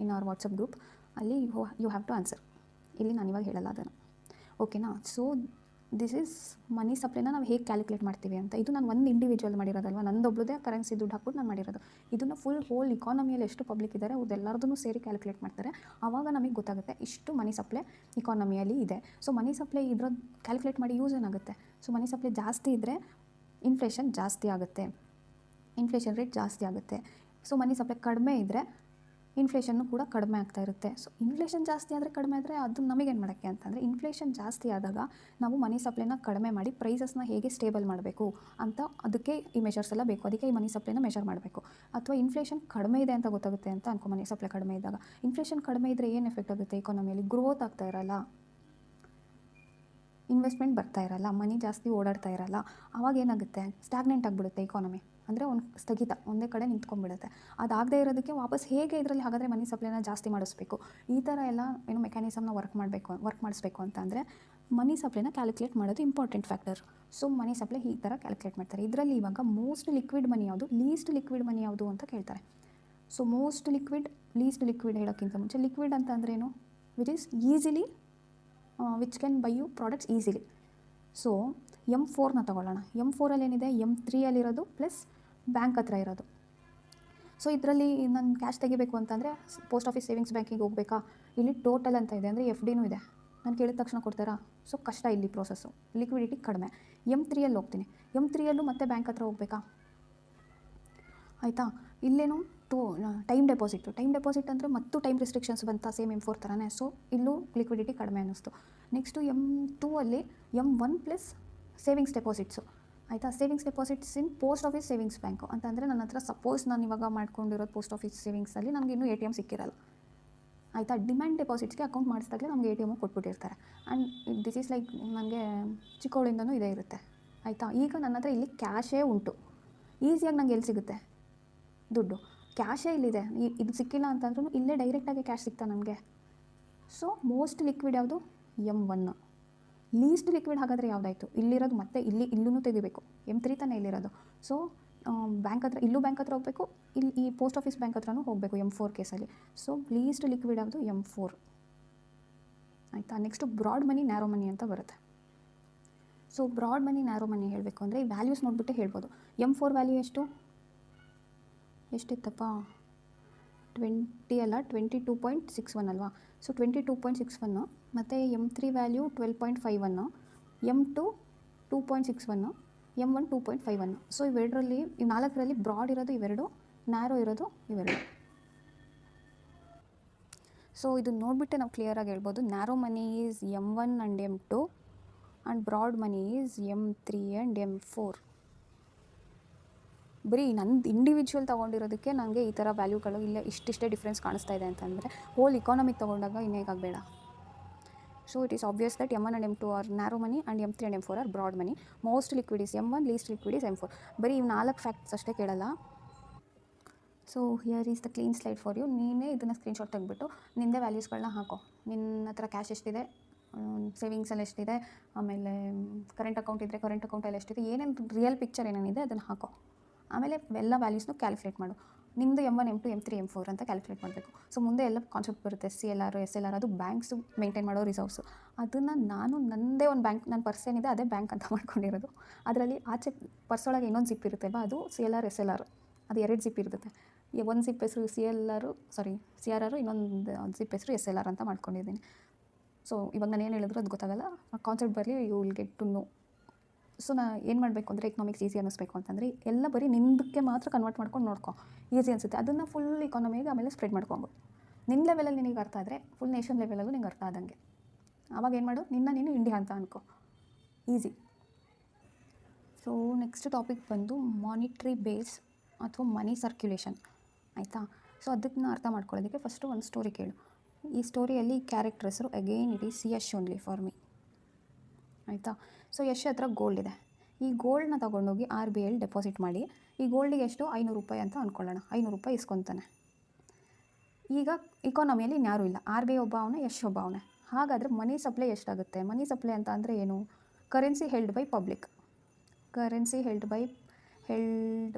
in our WhatsApp group, ಅಲ್ಲಿ ಯು ಹ್ಯಾವ್ ಟು ಆನ್ಸರ್. ಇಲ್ಲಿ ನಾನು ಇವಾಗ ಹೇಳಲ್ಲ ಅದನ್ನು, ಓಕೆನಾ. ಸೊ ದಿಸ್ ಈಸ್ ಮನಿ ಸಪ್ಲೈನ ನಾವು ಹೇಗೆ ಕ್ಯಾಲ್ಕುಲೇಟ್ ಮಾಡ್ತೀವಿ ಅಂತ. ಇದು ನಾನು ಒಂದು ಇಂಡಿವಿಜುವಲ್ ಮಾಡಿರೋದಲ್ವ, ನಂದೊಬ್ಳದೇ ಕರೆನ್ಸಿ ದುಡ್ಡು ಹಾಕ್ಬಿಟ್ಟು ನಾನು ಮಾಡಿರೋದು. ಇದನ್ನು ಹೋಲ್ ಇಕಾನಮಿಯಲ್ಲಿ ಎಷ್ಟು ಪಬ್ಲಿಕ್ ಇದ್ದಾರೆ ಅದೆಲ್ಲರದೂ ಸೇರಿ ಕ್ಯಾಲ್ಕುಲೇಟ್ ಮಾಡ್ತಾರೆ. ಆವಾಗ ನಮಗೆ ಗೊತ್ತಾಗುತ್ತೆ ಇಷ್ಟು ಮನಿ ಸಪ್ಲೈ ಇಕಾನಮಿಯಲ್ಲಿ ಇದೆ. ಸೊ ಮನಿ ಸಪ್ಲೈ ಇದ್ರದ್ದು ಕ್ಯಾಲ್ಕುಲೇಟ್ ಮಾಡಿ ಯೂಸ್ ಏನಾಗುತ್ತೆ. ಸೊ ಮನಿ ಸಪ್ಲೈ ಜಾಸ್ತಿ ಇದ್ದರೆ ಇನ್ಫ್ಲೇಷನ್ ಜಾಸ್ತಿ ಆಗುತ್ತೆ, ಇನ್ಫ್ಲೇಷನ್ ರೇಟ್ ಜಾಸ್ತಿ ಆಗುತ್ತೆ. ಸೊ ಮನಿ ಸಪ್ಲೈ ಕಡಿಮೆ ಇದ್ದರೆ ಇನ್ಫ್ಲೇಷನ್ನು ಕೂಡ ಕಡಿಮೆ ಆಗ್ತಾ ಇರುತ್ತೆ. ಸೊ ಇನ್ಫ್ಲೇಷನ್ ಜಾಸ್ತಿ ಆದರೆ ಕಡಿಮೆ ಆದರೆ ಅದು ನಮಗೇನು ಮಾಡೋಕ್ಕೆ ಅಂತಂದರೆ, ಇನ್ಫ್ಲೇಷನ್ ಜಾಸ್ತಿ ಆದಾಗ ನಾವು ಮನಿ ಸಪ್ಲೈನ ಕಡಿಮೆ ಮಾಡಿ ಪ್ರೈಸಸ್ನ ಹೇಗೆ ಸ್ಟೇಬಲ್ ಮಾಡಬೇಕು ಅಂತ ಅದಕ್ಕೆ ಈ ಮೆಷರ್ಸ್ ಎಲ್ಲ ಬೇಕು. ಅದಕ್ಕೆ ಈ ಮನಿ ಸಪ್ಲೈನ ಮೆಷರ್ ಮಾಡಬೇಕು. ಅಥವಾ ಇನ್ಫ್ಲೇಷನ್ ಕಡಿಮೆ ಇದೆ ಅಂತ ಗೊತ್ತಾಗುತ್ತೆ ಅಂತ ಅನ್ಕೊ. ಮನಿ ಸಪ್ಲೈ ಕಡಿಮೆ ಇದ್ದಾಗ ಇನ್ಫ್ಲೇಷನ್ ಕಡಿಮೆ ಇದ್ದರೆ ಏನು ಎಫೆಕ್ಟ್ ಆಗುತ್ತೆ ಇಕಾನಮಿಯಲ್ಲಿ? ಗ್ರೋತ್ ಆಗ್ತಾ ಇರಲ್ಲ, ಇನ್ವೆಸ್ಟ್ಮೆಂಟ್ ಬರ್ತಾ ಇರಲ್ಲ, ಮನಿ ಜಾಸ್ತಿ ಓಡಾಡ್ತಾ ಇರಲ್ಲ. ಆವಾಗ ಏನಾಗುತ್ತೆ? ಸ್ಟ್ಯಾಗ್ನೆಂಟ್ ಆಗಿಬಿಡುತ್ತೆ ಇಕಾನಮಿ. ಅಂದರೆ ಒಂದು ಸ್ಥಗಿತ, ಒಂದೇ ಕಡೆ ನಿಂತ್ಕೊಂಡ್ಬಿಡುತ್ತೆ. ಅದಾಗದೇ ಇರೋದಕ್ಕೆ ವಾಪಸ್ ಹೇಗೆ ಇದರಲ್ಲಿ ಹಾಗಾದರೆ ಮನಿ ಸಪ್ಲೈನ ಜಾಸ್ತಿ ಮಾಡಿಸ್ಬೇಕು, ಈ ಥರ ಎಲ್ಲ ಏನು ಮೆಕ್ಯಾನಿಸಮ್ನ ವರ್ಕ್ ಮಾಡಿಸ್ಬೇಕು ಅಂತ ಅಂದರೆ ಮನಿ ಸಪ್ಲೈನ ಕ್ಯಾಲ್ಕುಲೇಟ್ ಮಾಡೋದು ಇಂಪಾರ್ಟೆಂಟ್ ಫ್ಯಾಕ್ಟರ್. ಸೊ ಮನಿ ಸಪ್ಲೈ ಈ ಥರ ಕ್ಯಾಲ್ಕುಲೇಟ್ ಮಾಡ್ತಾರೆ. ಇದರಲ್ಲಿ ಇವಾಗ ಮೋಸ್ಟ್ ಲಿಕ್ವಿಡ್ ಮನಿ ಯಾವುದು, ಲೀಸ್ಟ್ ಲಿಕ್ವಿಡ್ ಮನಿ ಯಾವುದು ಅಂತ ಕೇಳ್ತಾರೆ. So most liquid, least liquid ಹೇಳೋಕ್ಕಿಂತ ಮುಂಚೆ ಲಿಕ್ವಿಡ್ ಅಂತ ಅಂದರೆ ಏನು? Which is easily which can buy you products easily. So M4ನ ತೊಗೊಳ್ಳೋಣ. M4ಅಲ್ಲಿ ಏನಿದೆ? M3ಯಲ್ಲಿರೋದು ಪ್ಲಸ್ ಬ್ಯಾಂಕ್ ಹತ್ರ ಇರೋದು. ಸೊ ಇದರಲ್ಲಿ ನಾನು ಕ್ಯಾಶ್ ತೆಗಿಬೇಕು ಅಂತಂದರೆ ಪೋಸ್ಟ್ ಆಫೀಸ್ ಸೇವಿಂಗ್ಸ್ ಬ್ಯಾಂಕಿಗೆ ಹೋಗಬೇಕಾ? ಇಲ್ಲಿ ಟೋಟಲ್ ಅಂತ ಇದೆ, ಅಂದರೆ FDನೂ ಇದೆ. ನಾನು ಕೇಳಿದ ತಕ್ಷಣ ಕೊಡ್ತಾರಾ? ಸೊ ಕಷ್ಟ ಇಲ್ಲಿ ಪ್ರೋಸೆಸ್ಸು, ಲಿಕ್ವಿಡಿಟಿ ಕಡಿಮೆ. M3ಯಲ್ಲಿ ಹೋಗ್ತೀನಿ. M3ಯಲ್ಲೂ ಮತ್ತೆ ಬ್ಯಾಂಕ್ ಹತ್ರ ಹೋಗಬೇಕಾ? ಆಯಿತಾ? ಇಲ್ಲೇನು ಟೈಮ್ ಡೆಪಾಸಿಟ್ ಅಂದರೆ ಮತ್ತು ಟೈಮ್ ರಿಸ್ಟ್ರಿಕ್ಷನ್ಸ್ ಬಂತ ಸೇಮ್ M4 ಥರನೇ. ಸೊ ಇಲ್ಲೂ ಲಿಕ್ವಿಡಿಟಿ ಕಡಿಮೆ ಅನ್ನಿಸ್ತು. ನೆಕ್ಸ್ಟು M2 ಅಲ್ಲಿ M1 ಪ್ಲಸ್ ಸೇವಿಂಗ್ಸ್ ಡೆಪಾಸಿಟ್ಸು. ಆಯಿತಾ? Savings deposits in post office savings bank ಅಂತಂದರೆ ನನ್ನ ಹತ್ರ ಸಪೋಸ್ ನಾನು ಇವಾಗ ಮಾಡ್ಕೊಂಡಿರೋದು ಪೋಸ್ಟ್ ಆಫೀಸ್ ಸೇವಿಂಗ್ಸಲ್ಲಿ ನನಗೆ ಇನ್ನೂ ATM ಸಿಕ್ಕಿರಲ್ಲ. ಆಯಿತಾ? ಡಿಮ್ಯಾಂಡ್ ಡೆಪಾಸಿಟ್ಸ್ಗೆ ಅಕೌಂಟ್ ಮಾಡಿಸಿದಾಗಲೇ ನಮಗೆ ATM ಕೊಟ್ಬಿಟ್ಟಿರ್ತಾರೆ. ಆ್ಯಂಡ್ ದಿಸ್ ಈಸ್ ಲೈಕ್ ನನಗೆ ಚಿಕ್ಕವಳಿಂದನೂ ಇದೇ ಇರುತ್ತೆ. ಆಯಿತಾ? ಈಗ ನನ್ನ ಹತ್ರ ಇಲ್ಲಿ ಕ್ಯಾಶೇ ಉಂಟು. ಈಸಿಯಾಗಿ ನಂಗೆ ಎಲ್ಲಿ ಸಿಗುತ್ತೆ ದುಡ್ಡು? ಕ್ಯಾಶೇ ಇಲ್ಲಿದೆ. ಇದು ಸಿಕ್ಕಿಲ್ಲ ಅಂತಂದ್ರೂ ಇಲ್ಲೇ ಡೈರೆಕ್ಟಾಗಿ ಕ್ಯಾಶ್ ಸಿಗ್ತಾ ನನಗೆ. ಸೊ ಮೋಸ್ಟ್ ಲಿಕ್ವಿಡ್ ಯಾವುದು? M1. ಲೀಸ್ಟ್ ಲಿಕ್ವಿಡ್ ಹಾಗಾದರೆ ಯಾವುದಾಯಿತು? ಇಲ್ಲಿರೋದು ಮತ್ತೆ ಇಲ್ಲೂ ತೆಗಿಬೇಕು. M3 ತಾನೇ ಇಲ್ಲಿರೋದು. ಸೊ ಬ್ಯಾಂಕ್ ಹತ್ರ, ಇಲ್ಲೂ ಬ್ಯಾಂಕ್ ಹತ್ರ ಹೋಗಬೇಕು, ಇಲ್ಲಿ ಈ ಪೋಸ್ಟ್ ಆಫೀಸ್ ಬ್ಯಾಂಕ್ ಹತ್ರನೂ ಹೋಗಬೇಕು M4 ಕೇಸಲ್ಲಿ. ಸೊ ಲೀಸ್ಟ್ ಲಿಕ್ವಿಡ್ ಯಾವುದು? M4. ಆಯಿತಾ? ನೆಕ್ಸ್ಟು ಬ್ರಾಡ್ ಮನಿ, ನ್ಯಾರೋ ಮನಿ ಅಂತ ಬರುತ್ತೆ. ಸೊ ಬ್ರಾಡ್ ಮನಿ, ನ್ಯಾರೋ ಮನಿ ಹೇಳಬೇಕು ಅಂದರೆ ಈ ವ್ಯಾಲ್ಯೂಸ್ ನೋಡಿಬಿಟ್ಟೆ ಹೇಳ್ಬೋದು. M4 value ಎಷ್ಟಿತ್ತಪ್ಪ? 20 ಅಲ್ಲ, 22.61 ಅಲ್ವಾ? ಸೊ 22.61. ಮತ್ತು M3 value 12.51, M2 2.61, M1 2.51. So ಇವೆರಡರಲ್ಲಿ, ಈ 4ರಲ್ಲಿ ಬ್ರಾಡ್ ಇರೋದು ಇವೆರಡು, ನ್ಯಾರೋ ಇರೋದು ಇವೆರಡು. ಸೊ ಇದು ನೋಡಿಬಿಟ್ಟೆ ನಾವು ಕ್ಲಿಯರಾಗಿ ಹೇಳ್ಬೋದು, narrow money is M1 and M2 and broad money is M3 and M4. ಬರೀ ನಂದು ಇಂಡಿವಿಜುವಲ್ ತೊಗೊಂಡಿರೋದಕ್ಕೆ ನನಗೆ ಈ ಥರ ವ್ಯಾಲ್ಯೂಗಳು ಇಲ್ಲ ಇಷ್ಟಿಷ್ಟೇ ಡಿಫ್ರೆನ್ಸ್ ಕಾಣಿಸ್ತಾ ಇದೆ ಅಂತಂದರೆ ಹೋಲ್ ಇಕಾನಮಿಕ್ ತೊಗೊಂಡಾಗ ಇನ್ನೇಗಾಗಬೇಡ. So it is obvious that M1 and M2 are narrow money and M3 and M4 are broad money. Most liquid is M1, least liquid is M4. ಬರೀ ಇವು 4 ಫ್ಯಾಕ್ಟ್ಸ್ ಅಷ್ಟೇ ಕೇಳಲ್ಲ. So here is the clean slide for you. ನೀನೇ ಇದನ್ನು ಸ್ಕ್ರೀನ್ಶಾಟ್ ತೆಗೆದ್ಬಿಟ್ಟು ನಿಂದೇ ವ್ಯಾಲ್ಯೂಸ್ಗಳನ್ನ ಹಾಕೋ. ನಿನ್ನ ಹತ್ರ ಕ್ಯಾಶ್ ಎಷ್ಟಿದೆ, ಸೇವಿಂಗ್ಸಲ್ಲಿ ಎಷ್ಟಿದೆ, ಆಮೇಲೆ ಕರೆಂಟ್ ಅಕೌಂಟ್ ಇದ್ದರೆ ಕರೆಂಟ್ ಅಕೌಂಟಲ್ಲಿ ಎಷ್ಟಿದೆ, ಏನೇನು ರಿಯಲ್ ಪಿಕ್ಚರ್ ಏನೇನಿದೆ ಅದನ್ನು ಹಾಕೋ. ಆಮೇಲೆ ಎಲ್ಲ ವ್ಯಾಲ್ಯೂಸ್ನು ಕ್ಯಾಲ್ಕುಲೇಟ್ ಮಾಡು. ನಿಮ್ಮದು M1, M2, M3, M4 ಅಂತ ಕ್ಯಾಲ್ಕುಲೇಟ್ ಮಾಡಬೇಕು. ಸೊ ಮುಂದೆ ಎಲ್ಲ ಕಾನ್ಸೆಪ್ಟ್ ಬರುತ್ತೆ, CLR, SLR, ಅದು ಬ್ಯಾಂಕ್ಸು ಮೇಂಟೈನ್ ಮಾಡೋ ರಿಸರ್ವ್ಸು. ಅದನ್ನು ನಾನು ನನ್ನದೇ ಒಂದು ಬ್ಯಾಂಕ್, ನನ್ನ ಪರ್ಸ್ ಏನಿದೆ ಅದೇ ಬ್ಯಾಂಕ್ ಅಂತ ಮಾಡ್ಕೊಂಡಿರೋದು. ಅದರಲ್ಲಿ ಆಚೆ ಪರ್ಸೊಳಗೆ ಇನ್ನೊಂದು ಜಿಪ್ ಇರುತ್ತೆ ಅಲ್ವಾ, ಅದು CLR, SLR. ಅದು 2 ಜಿಪ್ ಇರುತ್ತೆ. ಒಂದು ಜಿಪ್ ಹೆಸರು CRR, ಇನ್ನೊಂದು ಜಿಪ್ ಹೆಸರು SLR ಅಂತ ಮಾಡ್ಕೊಂಡಿದ್ದೀನಿ. ಸೊ ಇವಾಗ ನಾನು ಏನು ಹೇಳಿದ್ರು ಅದು ಗೊತ್ತಾಗಲ್ಲ, ಆ ಕಾನ್ಸೆಪ್ಟ್ ಬರಲಿ, you will get to know. So ನಾನು ಏನು ಮಾಡಬೇಕು ಅಂದರೆ ಎಕನಾಮಿಕ್ಸ್ ಈಸಿ ಅನ್ನಿಸ್ಬೇಕು ಅಂತಂದರೆ ಎಲ್ಲ ಬರೀ ನಿಂದಕ್ಕೆ ಮಾತ್ರ ಕನ್ವರ್ಟ್ ಮಾಡ್ಕೊಂಡು ನೋಡ್ಕೊ, ಈಸಿ ಅನಿಸುತ್ತೆ. ಅದನ್ನು ಫುಲ್ ಇಕಾನಮಿಗೆ ಆಮೇಲೆ ಸ್ಪ್ರೆಡ್ ಮಾಡ್ಕೊಂಡು ನಿನ್ನ ಲೆವೆಲಲ್ಲಿ ನಿನಗೆ ಅರ್ಥ ಆದರೆ ಫುಲ್ ನೇಷನ್ ಲೆವೆಲಲ್ಲೂ ನಿಂಗೆ ಅರ್ಥ ಆದಂಗೆ. ಆವಾಗ ಏನು ಮಾಡು, ನೀನು ಇಂಡಿಯಾ ಅಂತ ಅನ್ಕೋ, ಈಸಿ. ಸೊ ನೆಕ್ಸ್ಟ್ ಟಾಪಿಕ್ ಬಂದು ಮಾನಿಟ್ರಿ ಬೇಸ್ ಅಥವಾ ಮನಿ ಸರ್ಕ್ಯುಲೇಷನ್. ಆಯಿತಾ? ಸೊ ಅದನ್ನು ಅರ್ಥ ಮಾಡ್ಕೊಳ್ಳೋದಕ್ಕೆ ಫಸ್ಟು ಒಂದು ಸ್ಟೋರಿ ಕೇಳು. ಈ ಸ್ಟೋರಿಯಲ್ಲಿ ಕ್ಯಾರೆಕ್ಟರ್ ಹೆಸರು again it is Yash only for me. ಆಯಿತಾ? ಸೊ ಯಶ್ ಹತ್ರ ಗೋಲ್ಡ್ ಇದೆ. ಈ ಗೋಲ್ಡ್ನ ತೊಗೊಂಡೋಗಿ RBIಯಲ್ಲಿ ಡೆಪಾಸಿಟ್ ಮಾಡಿ, ಈ ಗೋಲ್ಡಿಗೆ ಎಷ್ಟು? 500 ರೂಪಾಯಿ ಅಂತ ಅಂದ್ಕೊಳ್ಳೋಣ. 500 ರೂಪಾಯಿ ಇಸ್ಕೊತಾನೆ. ಈಗ ಇಕಾನಮಿಯಲ್ಲಿ ಇನ್ಯಾರೂ ಇಲ್ಲ, RBI ಒಬ್ಬ ಅವನೇ, ಯಶ್ ಒಬ್ಬ ಅವನೇ. ಹಾಗಾದರೆ ಮನಿ ಸಪ್ಲೈ ಎಷ್ಟಾಗುತ್ತೆ? ಮನಿ ಸಪ್ಲೈ ಅಂತ ಅಂದರೆ ಏನು? Currency held by public. Currency held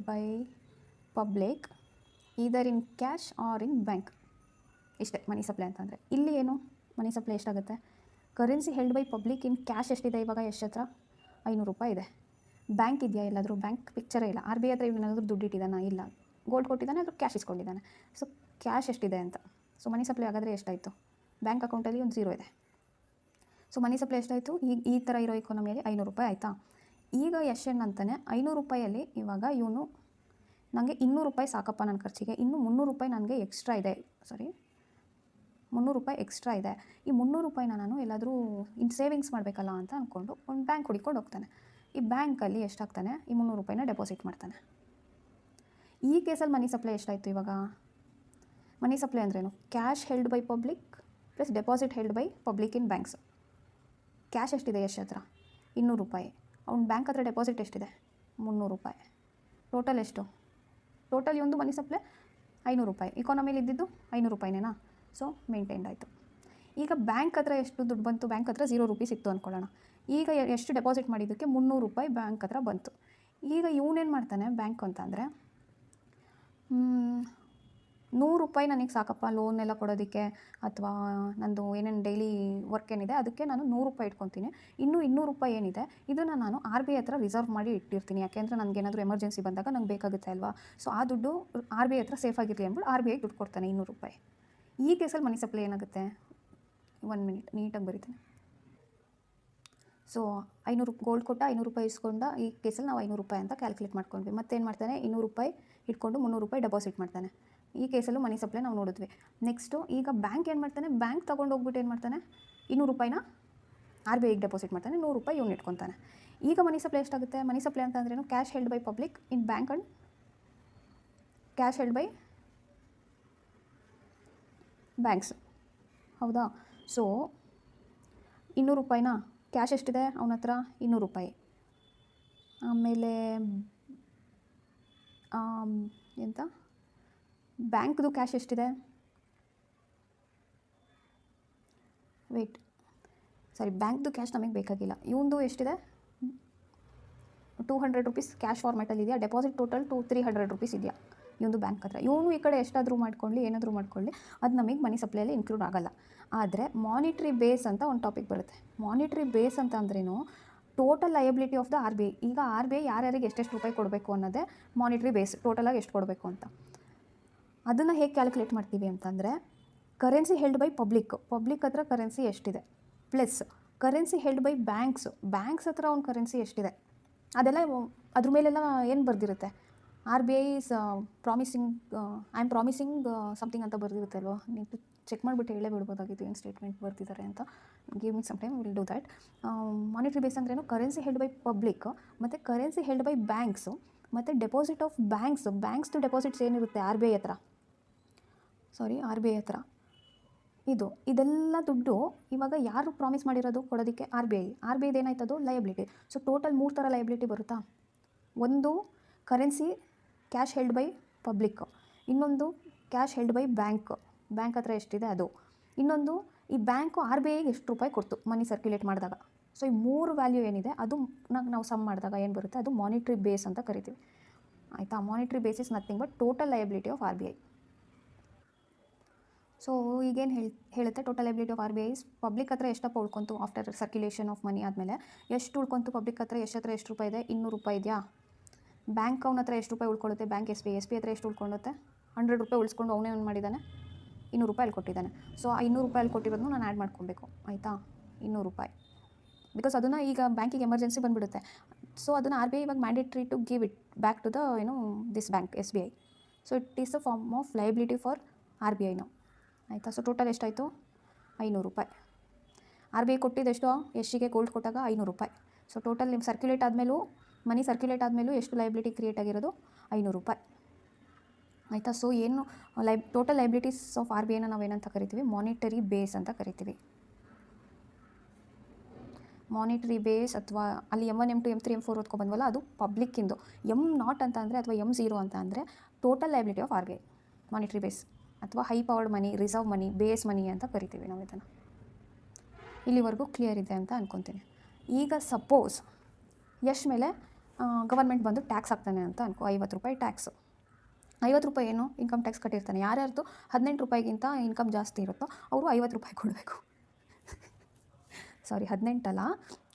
by public either in cash or in bank. ಇಷ್ಟೇ ಮನಿ ಸಪ್ಲೈ ಅಂತಂದರೆ. ಇಲ್ಲಿ ಏನು ಮನಿ ಸಪ್ಲೈ ಎಷ್ಟಾಗುತ್ತೆ? Currency held by public in cash ಎಷ್ಟಿದೆ ಇವಾಗ ಯಶ್ ಹತ್ರ? 500 ರೂಪಾಯಿ ಇದೆ. ಬ್ಯಾಂಕ್ ಇದೆಯಾ ಎಲ್ಲಾದರೂ? ಬ್ಯಾಂಕ್ ಪಿಕ್ಚರೇ ಇಲ್ಲ. RBI ಹತ್ರ ಇವನೇನಾದರೂ ದುಡ್ಡು ಇಟ್ಟಿದ್ದಾನ? ಇಲ್ಲ. ಗೋಲ್ಡ್ ಕೊಟ್ಟಿದ್ದಾನೆ, ಅದ್ರ ಕ್ಯಾಶ್ ಇಸ್ಕೊಂಡಿದ್ದಾನೆ. ಸೊ ಕ್ಯಾಶ್ ಎಷ್ಟಿದೆ ಅಂತ. ಸೊ ಮನಿ ಸಪ್ಲೈ ಆಗಾದರೆ ಎಷ್ಟಾಯಿತು? ಬ್ಯಾಂಕ್ ಅಕೌಂಟಲ್ಲಿ ಒಂದು 0 ಇದೆ. ಸೊ ಮನಿ ಸಪ್ಲೈ ಎಷ್ಟಾಯಿತು? ಈ ಥರ ಇರೋ ಇಕಾನಮಿಯಲ್ಲಿ 500 ರೂಪಾಯಿ ಆಯಿತಾ? ಈಗ ಯಶ್ ಅಂತಾನೆ 500 ರೂಪಾಯಲ್ಲಿ ಇವಾಗ ಇವನು ನನಗೆ 200 ರೂಪಾಯಿ ಸಾಕಪ್ಪ ನನ್ನ ಖರ್ಚಿಗೆ, ಇನ್ನು 300 ರೂಪಾಯಿ ನನಗೆ ಎಕ್ಸ್ಟ್ರಾ ಇದೆ, 300 ರೂಪಾಯಿ ಎಕ್ಸ್ಟ್ರಾ ಇದೆ. ಈ 300 ರೂಪಾಯಿನ ನಾನು ಎಲ್ಲಾದರೂ ಸೇವಿಂಗ್ಸ್ ಮಾಡಬೇಕಲ್ಲ ಅಂತ ಅಂದ್ಕೊಂಡು ಒಂದು ಬ್ಯಾಂಕ್ ಹುಡ್ಕೊಂಡು ಹೋಗ್ತಾನೆ. ಈ ಬ್ಯಾಂಕಲ್ಲಿ ಎಷ್ಟಾಗ್ತಾನೆ, ಈ 300 ರೂಪಾಯಿನ ಡೆಪಾಸಿಟ್ ಮಾಡ್ತಾನೆ. ಈ ಕೇಸಲ್ಲಿ ಮನಿ ಸಪ್ಲೈ ಎಷ್ಟಾಯಿತು ಇವಾಗ? ಮನಿ ಸಪ್ಲೈ ಅಂದ್ರೇನು? Cash held by public plus deposit held by public in banks. Cash ಎಷ್ಟಿದೆ ಯಶ್ ಹತ್ರ? 200 ರೂಪಾಯಿ. ಅವ್ನ ಬ್ಯಾಂಕ್ ಹತ್ರ ಡೆಪಾಸಿಟ್ ಎಷ್ಟಿದೆ? 300 ರೂಪಾಯಿ. ಟೋಟಲ್ ಎಷ್ಟು? ಟೋಟಲ್ ಒಂದು ಮನಿ ಸಪ್ಲೈ 500 ರೂಪಾಯಿ. ಇಕಾನಮಿಲಿ ಇದ್ದಿದ್ದು 500 ರೂಪಾಯಿನೇನಾ? ಸೊ ಮೇಂಟೈನ್ಡ್ ಆಯಿತು. ಈಗ ಬ್ಯಾಂಕ್ ಹತ್ರ ಎಷ್ಟು ದುಡ್ಡು ಬಂತು? ಬ್ಯಾಂಕ್ ಹತ್ರ 0 ರೂಪೀಸ್ ಇತ್ತು ಅಂದ್ಕೊಳ್ಳೋಣ. ಈಗ ಎಷ್ಟು ಡೆಪಾಸಿಟ್ ಮಾಡಿದ್ದಕ್ಕೆ? 300 ರೂಪಾಯಿ ಬ್ಯಾಂಕ್ ಹತ್ರ ಬಂತು. ಈಗ ಇವನೇನು ಮಾಡ್ತಾನೆ ಬ್ಯಾಂಕ್ ಅಂತ ಅಂದರೆ, 100 ರೂಪಾಯಿ ನನಗೆ ಸಾಕಪ್ಪ ಲೋನ್ ಎಲ್ಲ ಕೊಡೋದಕ್ಕೆ, ಅಥವಾ ನಂದು ಏನೇನು ಡೈಲಿ ವರ್ಕ್ ಏನಿದೆ ಅದಕ್ಕೆ ನಾನು 100 ರೂಪಾಯಿ ಇಟ್ಕೊತೀನಿ. ಇನ್ನು 200 ರೂಪಾಯಿ ಏನಿದೆ ಇದನ್ನು ನಾನು RBI ಹತ್ರ ರಿಸರ್ವ್ ಮಾಡಿ ಇಟ್ಟಿರ್ತೀನಿ. ಯಾಕೆಂದರೆ ನನಗೇನಾದರೂ ಎಮರ್ಜೆನ್ಸಿ ಬಂದಾಗ ನಂಗೆ ಬೇಕಾಗುತ್ತೆ ಅಲ್ವಾ. ಸೊ ಆ ದುಡ್ಡು RBI ಹತ್ರ ಸೇಫ್ ಆಗಿರಲಿ ಅಂದ್ಬಿಟ್ಟು RBI ದುಡ್ಡು ಕೊಡ್ತಾನೆ 200 ರೂಪಾಯಿ. ಈ ಕೇಸಲ್ಲಿ ಮನಿ ಸಪ್ಲೈ ಏನಾಗುತ್ತೆ? 1 ಮಿನಿಟ್ ನೀಟಾಗಿ ಬರೀತೀನಿ. ಸೊ 500 ಗೋಲ್ಡ್ ಕೊಟ್ಟ 500 ರೂಪಾಯಿ ಇಸ್ಕೊಂಡ. ಈ ಕೇಸಲ್ಲಿ ನಾವು 500 ರೂಪಾಯಿ ಅಂತ ಕ್ಯಾಲ್ಕುಲೇಟ್ ಮಾಡ್ಕೊಂಡ್ವಿ. ಮತ್ತೇನು ಮಾಡ್ತಾನೆ? 200 ರೂಪಾಯಿ ಇಟ್ಕೊಂಡು 300 ರೂಪಾಯಿ ಡೆಪಾಸಿಟ್ ಮಾಡ್ತಾನೆ. ಈ ಕೇಸಲ್ಲೂ ಮನಿ ಸಪ್ಲೈ ನಾವು ನೋಡಿದ್ವಿ. ನೆಕ್ಸ್ಟು ಈಗ ಬ್ಯಾಂಕ್ ಏನು ಮಾಡ್ತಾನೆ? ಬ್ಯಾಂಕ್ ತೊಗೊಂಡು ಹೋಗ್ಬಿಟ್ಟು ಏನು ಮಾಡ್ತಾನೆ? 200 ರೂಪಾಯಿನ RBIಗೆ ಡೆಪಾಸಿಟ್ ಮಾಡ್ತಾನೆ, 100 ರೂಪಾಯಿ ಇವ್ನು ಇಟ್ಕೊತಾನೆ. ಈಗ ಮನಿ ಸಪ್ಲೈ ಎಷ್ಟಾಗುತ್ತೆ? ಮನಿ ಸಪ್ಲೈ ಅಂತ ಅಂದ್ರೇನು? Cash held by public in bank and cash held by banks. ಹೌದಾ? ಸೊ 200 ರೂಪಾಯಿನ ಕ್ಯಾಶ್ ಎಷ್ಟಿದೆ ಅವನ ಹತ್ರ? 200 ರೂಪಾಯಿ. ಆಮೇಲೆ ಎಂತ ಬ್ಯಾಂಕ್ದು ಕ್ಯಾಶ್ ಎಷ್ಟಿದೆ? ಬ್ಯಾಂಕ್ದು ಕ್ಯಾಶ್ ನಮಗೆ ಬೇಕಾಗಿಲ್ಲ. ಇವಂದು ಎಷ್ಟಿದೆ? 200 ರೂಪೀಸ್ ಕ್ಯಾಶ್ ಫಾರ್ಮ್ಯಾಟಲ್ಲಿ ಇದೆಯಾ? ಡೆಪಾಸಿಟ್ ಟೋಟಲ್ 300 ರೂಪೀಸ್ ಇದೆಯಾ ಇವನು ಬ್ಯಾಂಕ್ ಹತ್ರ? ಇವನು ಈ ಕಡೆ ಎಷ್ಟಾದರೂ ಮಾಡ್ಕೊಳ್ಳಿ, ಏನಾದರೂ ಮಾಡ್ಕೊಳ್ಳಿ, ಅದು ನಮಗೆ ಮನಿ ಸಪ್ಲೈಯಲ್ಲಿ ಇನ್ಕ್ಲೂಡ್ ಆಗಲ್ಲ. ಆದರೆ ಮಾನಿಟ್ರಿ ಬೇಸ್ ಅಂತ ಒಂದು ಟಾಪಿಕ್ ಬರುತ್ತೆ. ಮಾನಿಟ್ರಿ ಬೇಸ್ ಅಂತ ಅಂದ್ರೇನು? Total liability of the RBI. ಈಗ RBI ಯಾರ್ಯಾರಿಗೆ ಎಷ್ಟೆಷ್ಟು ರೂಪಾಯಿ ಕೊಡಬೇಕು ಅನ್ನೋದೇ ಮಾನಿಟ್ರಿ ಬೇಸ್, ಟೋಟಲಾಗಿ ಎಷ್ಟು ಕೊಡಬೇಕು ಅಂತ. ಅದನ್ನು ಹೇಗೆ ಕ್ಯಾಲ್ಕುಲೇಟ್ ಮಾಡ್ತೀವಿ ಅಂತಂದರೆ, ಕರೆನ್ಸಿ ಹೆಲ್ಡ್ ಬೈ ಪಬ್ಲಿಕ್ ಹತ್ರ ಕರೆನ್ಸಿ ಎಷ್ಟಿದೆ, plus currency held by banks ಹತ್ರ ಅವ್ನ ಕರೆನ್ಸಿ ಎಷ್ಟಿದೆ, ಅದೆಲ್ಲ ಅದ್ರ ಮೇಲೆಲ್ಲ ಏನು ಬರ್ದಿರುತ್ತೆ? RBI is promising, I am promising something ಅಂತ ಬರ್ದಿರುತ್ತೆ ಅಲ್ವಾ. ನೀವು ಚೆಕ್ ಮಾಡಿಬಿಟ್ಟು ಹೇಳೇ ಬಿಡ್ಬೋದಾಗಿತ್ತು ಏನು ಸ್ಟೇಟ್ಮೆಂಟ್ ಬರ್ತಿದ್ದಾರೆ ಅಂತ. Give me some time, will do that. Monetary base ಅಂದ್ರೇನು? ಕರೆನ್ಸಿ ಹೆಲ್ಡ್ ಬೈ ಪಬ್ಲಿಕ್ ಮತ್ತು ಕರೆನ್ಸಿ ಹೆಲ್ಡ್ ಬೈ ಬ್ಯಾಂಕ್ಸು ಮತ್ತು ಡೆಪಾಸಿಟ್ ಆಫ್ ಬ್ಯಾಂಕ್ಸ್ದು ಡೆಪಾಸಿಟ್ಸ್ ಏನಿರುತ್ತೆ RBI ಹತ್ರ, ಇದೆಲ್ಲ ದುಡ್ಡು ಇವಾಗ ಯಾರು ಪ್ರಾಮಿಸ್ ಮಾಡಿರೋದು ಕೊಡೋದಕ್ಕೆ? RBI ಏನಾಯ್ತದು? ಲಯಬಿಲಿಟಿ. ಸೊ ಟೋಟಲ್ 3 ಥರ ಲಯಬಿಲಿಟಿ ಬರುತ್ತಾ? ಒಂದು currency cash held by public, ಇನ್ನೊಂದು ಕ್ಯಾಶ್ ಹೆಲ್ಡ್ ಬೈ ಬ್ಯಾಂಕ್ ಹತ್ರ ಎಷ್ಟಿದೆ ಅದು, ಇನ್ನೊಂದು ಈ ಬ್ಯಾಂಕು RBIಗೆ ಎಷ್ಟು ರೂಪಾಯಿ ಕೊಡ್ತು ಮನಿ ಸರ್ಕ್ಯುಲೇಟ್ ಮಾಡಿದಾಗ. ಸೊ ಈ 3 ವ್ಯಾಲ್ಯೂ ಏನಿದೆ ಅದು ನಾವು ಸಮ್ ಮಾಡಿದಾಗ ಏನು ಬರುತ್ತೆ? ಅದು ಮಾನಿಟ್ರಿ ಬೇಸ್ ಅಂತ ಕರಿತೀವಿ. ಆಯಿತಾ? Monetary base is nothing but total liability of RBI. So ಈಗೇನು ಹೇಳುತ್ತೆ? Total liability of RBI is public ಹತ್ರ ಎಷ್ಟಪ್ಪ ಉಳ್ಕೊಂತು ಆಫ್ಟರ್ ಸರ್ಕ್ಯುಲೇಷನ್ ಆಫ್ ಮನಿ ಆದಮೇಲೆ ಎಷ್ಟು ಉಳ್ಕೊಂತು ಪಬ್ಲಿಕ್ ಹತ್ರ? ಎಷ್ಟು ರೂಪಾಯಿ ಇದೆ? 200 ರೂಪಾಯಿ ಇದೆಯಾ? ಬ್ಯಾಂಕ್ ಅವನ ಹತ್ರ ಎಷ್ಟು ರೂಪಾಯಿ ಉಳ್ಕೊಳ್ಳುತ್ತೆ? ಬ್ಯಾಂಕ್ SBI ಹತ್ರ ಎಷ್ಟು ಉಳ್ಕೊಳ್ಳುತ್ತೆ? 100 ರೂಪಾಯಿ ಉಳಿಸ್ಕೊಂಡು ಅವನೇ ಏನು ಮಾಡಿದ್ದಾನೆ? 200 ರೂಪಾಯಿ ಅಲ್ಲಿ ಕೊಟ್ಟಿದ್ದಾನೆ. ಸೊ ಆ 200 ರೂಪಾಯಿ ಅಲ್ಲಿ ಕೊಟ್ಟಿರೋದನ್ನು ನಾನು ಆ್ಯಡ್ ಮಾಡ್ಕೊಬೇಕು. ಆಯಿತಾ? 200 ರೂಪಾಯಿ. ಬಿಕಾಸ್ ಅದನ್ನು ಈಗ ಬ್ಯಾಂಕಿಗೆ ಎಮರ್ಜೆನ್ಸಿ ಬಂದುಬಿಡುತ್ತೆ. ಸೊ ಅದನ್ನು RBI ಇವಾಗ mandatory to give it back to the this bank SBI. So it is the form of liability for RBI ನಾವು. ಆಯಿತಾ? ಸೊ ಟೋಟಲ್ ಎಷ್ಟಾಯಿತು? 500 ರೂಪಾಯಿ. RBI ಕೊಟ್ಟಿದ್ದೆಷ್ಟು? ಯಶ್ಶಿಗೆ ಗೋಲ್ಡ್ ಕೊಟ್ಟಾಗ 500 ರೂಪಾಯಿ. ಸೊ ಟೋಟಲ್ ನಿಮ್ಮ ಸರ್ಕ್ಯುಲೇಟ್ ಆದಮೇಲೂ ಮನಿ ಸರ್ಕ್ಯುಲೇಟ್ ಆದಮೇಲೂ ಎಷ್ಟು ಲಯಬಿಲಿಟಿ ಕ್ರಿಯೇಟ್ ಆಗಿರೋದು? 500 ರೂಪಾಯಿ. ಆಯಿತಾ? ಸೊ ಏನು ಟೋಟಲ್ ಲಯಬಿಲಿಟೀಸ್ ಆಫ್ RBIನ ನಾವೇನಂತ ಕರಿತೀವಿ? ಮಾನಿಟರಿ ಬೇಸ್ ಅಂತ ಕರಿತೀವಿ. ಮಾನಿಟರಿ ಬೇಸ್ ಅಥವಾ ಅಲ್ಲಿ M1 M2 M3 M4 ಓದ್ಕೊಬಂದ್ವಲ್ಲ, ಅದು ಪಬ್ಲಿಕ್ಕಿಂದು. M0 ಅಂತ ಅಂದರೆ ಅಥವಾ M0 ಅಂತ ಅಂದರೆ total liability of RBI, monetary base ಅಥವಾ ಹೈ ಪವರ್ಡ್ ಮನಿ, ರಿಸರ್ವ್ ಮನಿ, ಬೇಸ್ ಮನಿ ಅಂತ ಕರಿತೀವಿ ನಾವು ಇದನ್ನು. ಇಲ್ಲಿವರೆಗೂ ಕ್ಲಿಯರ್ ಇದೆ ಅಂತ ಅಂದ್ಕೊತೀನಿ. ಈಗ ಸಪೋಸ್ ಯಶ್ ಮೇಲೆ ಗವರ್ಮೆಂಟ್ ಬಂದು ಟ್ಯಾಕ್ಸ್ ಹಾಕ್ತಾನೆ ಅಂತ ಅನ್ಕೋ. 50 ರೂಪಾಯಿ ಟ್ಯಾಕ್ಸು. 50 ರೂಪಾಯಿ ಏನು ಇನ್ಕಮ್ ಟ್ಯಾಕ್ಸ್ ಕಟ್ಟಿರ್ತಾನೆ. ಯಾರ್ಯಾರ್ದು 18 ರೂಪಾಯಿಗಿಂತ ಇನ್ಕಮ್ ಜಾಸ್ತಿ ಇರುತ್ತೋ ಅವರು 50 ರೂಪಾಯಿ ಕೊಡಬೇಕು. 18 ಅಲ್ಲ,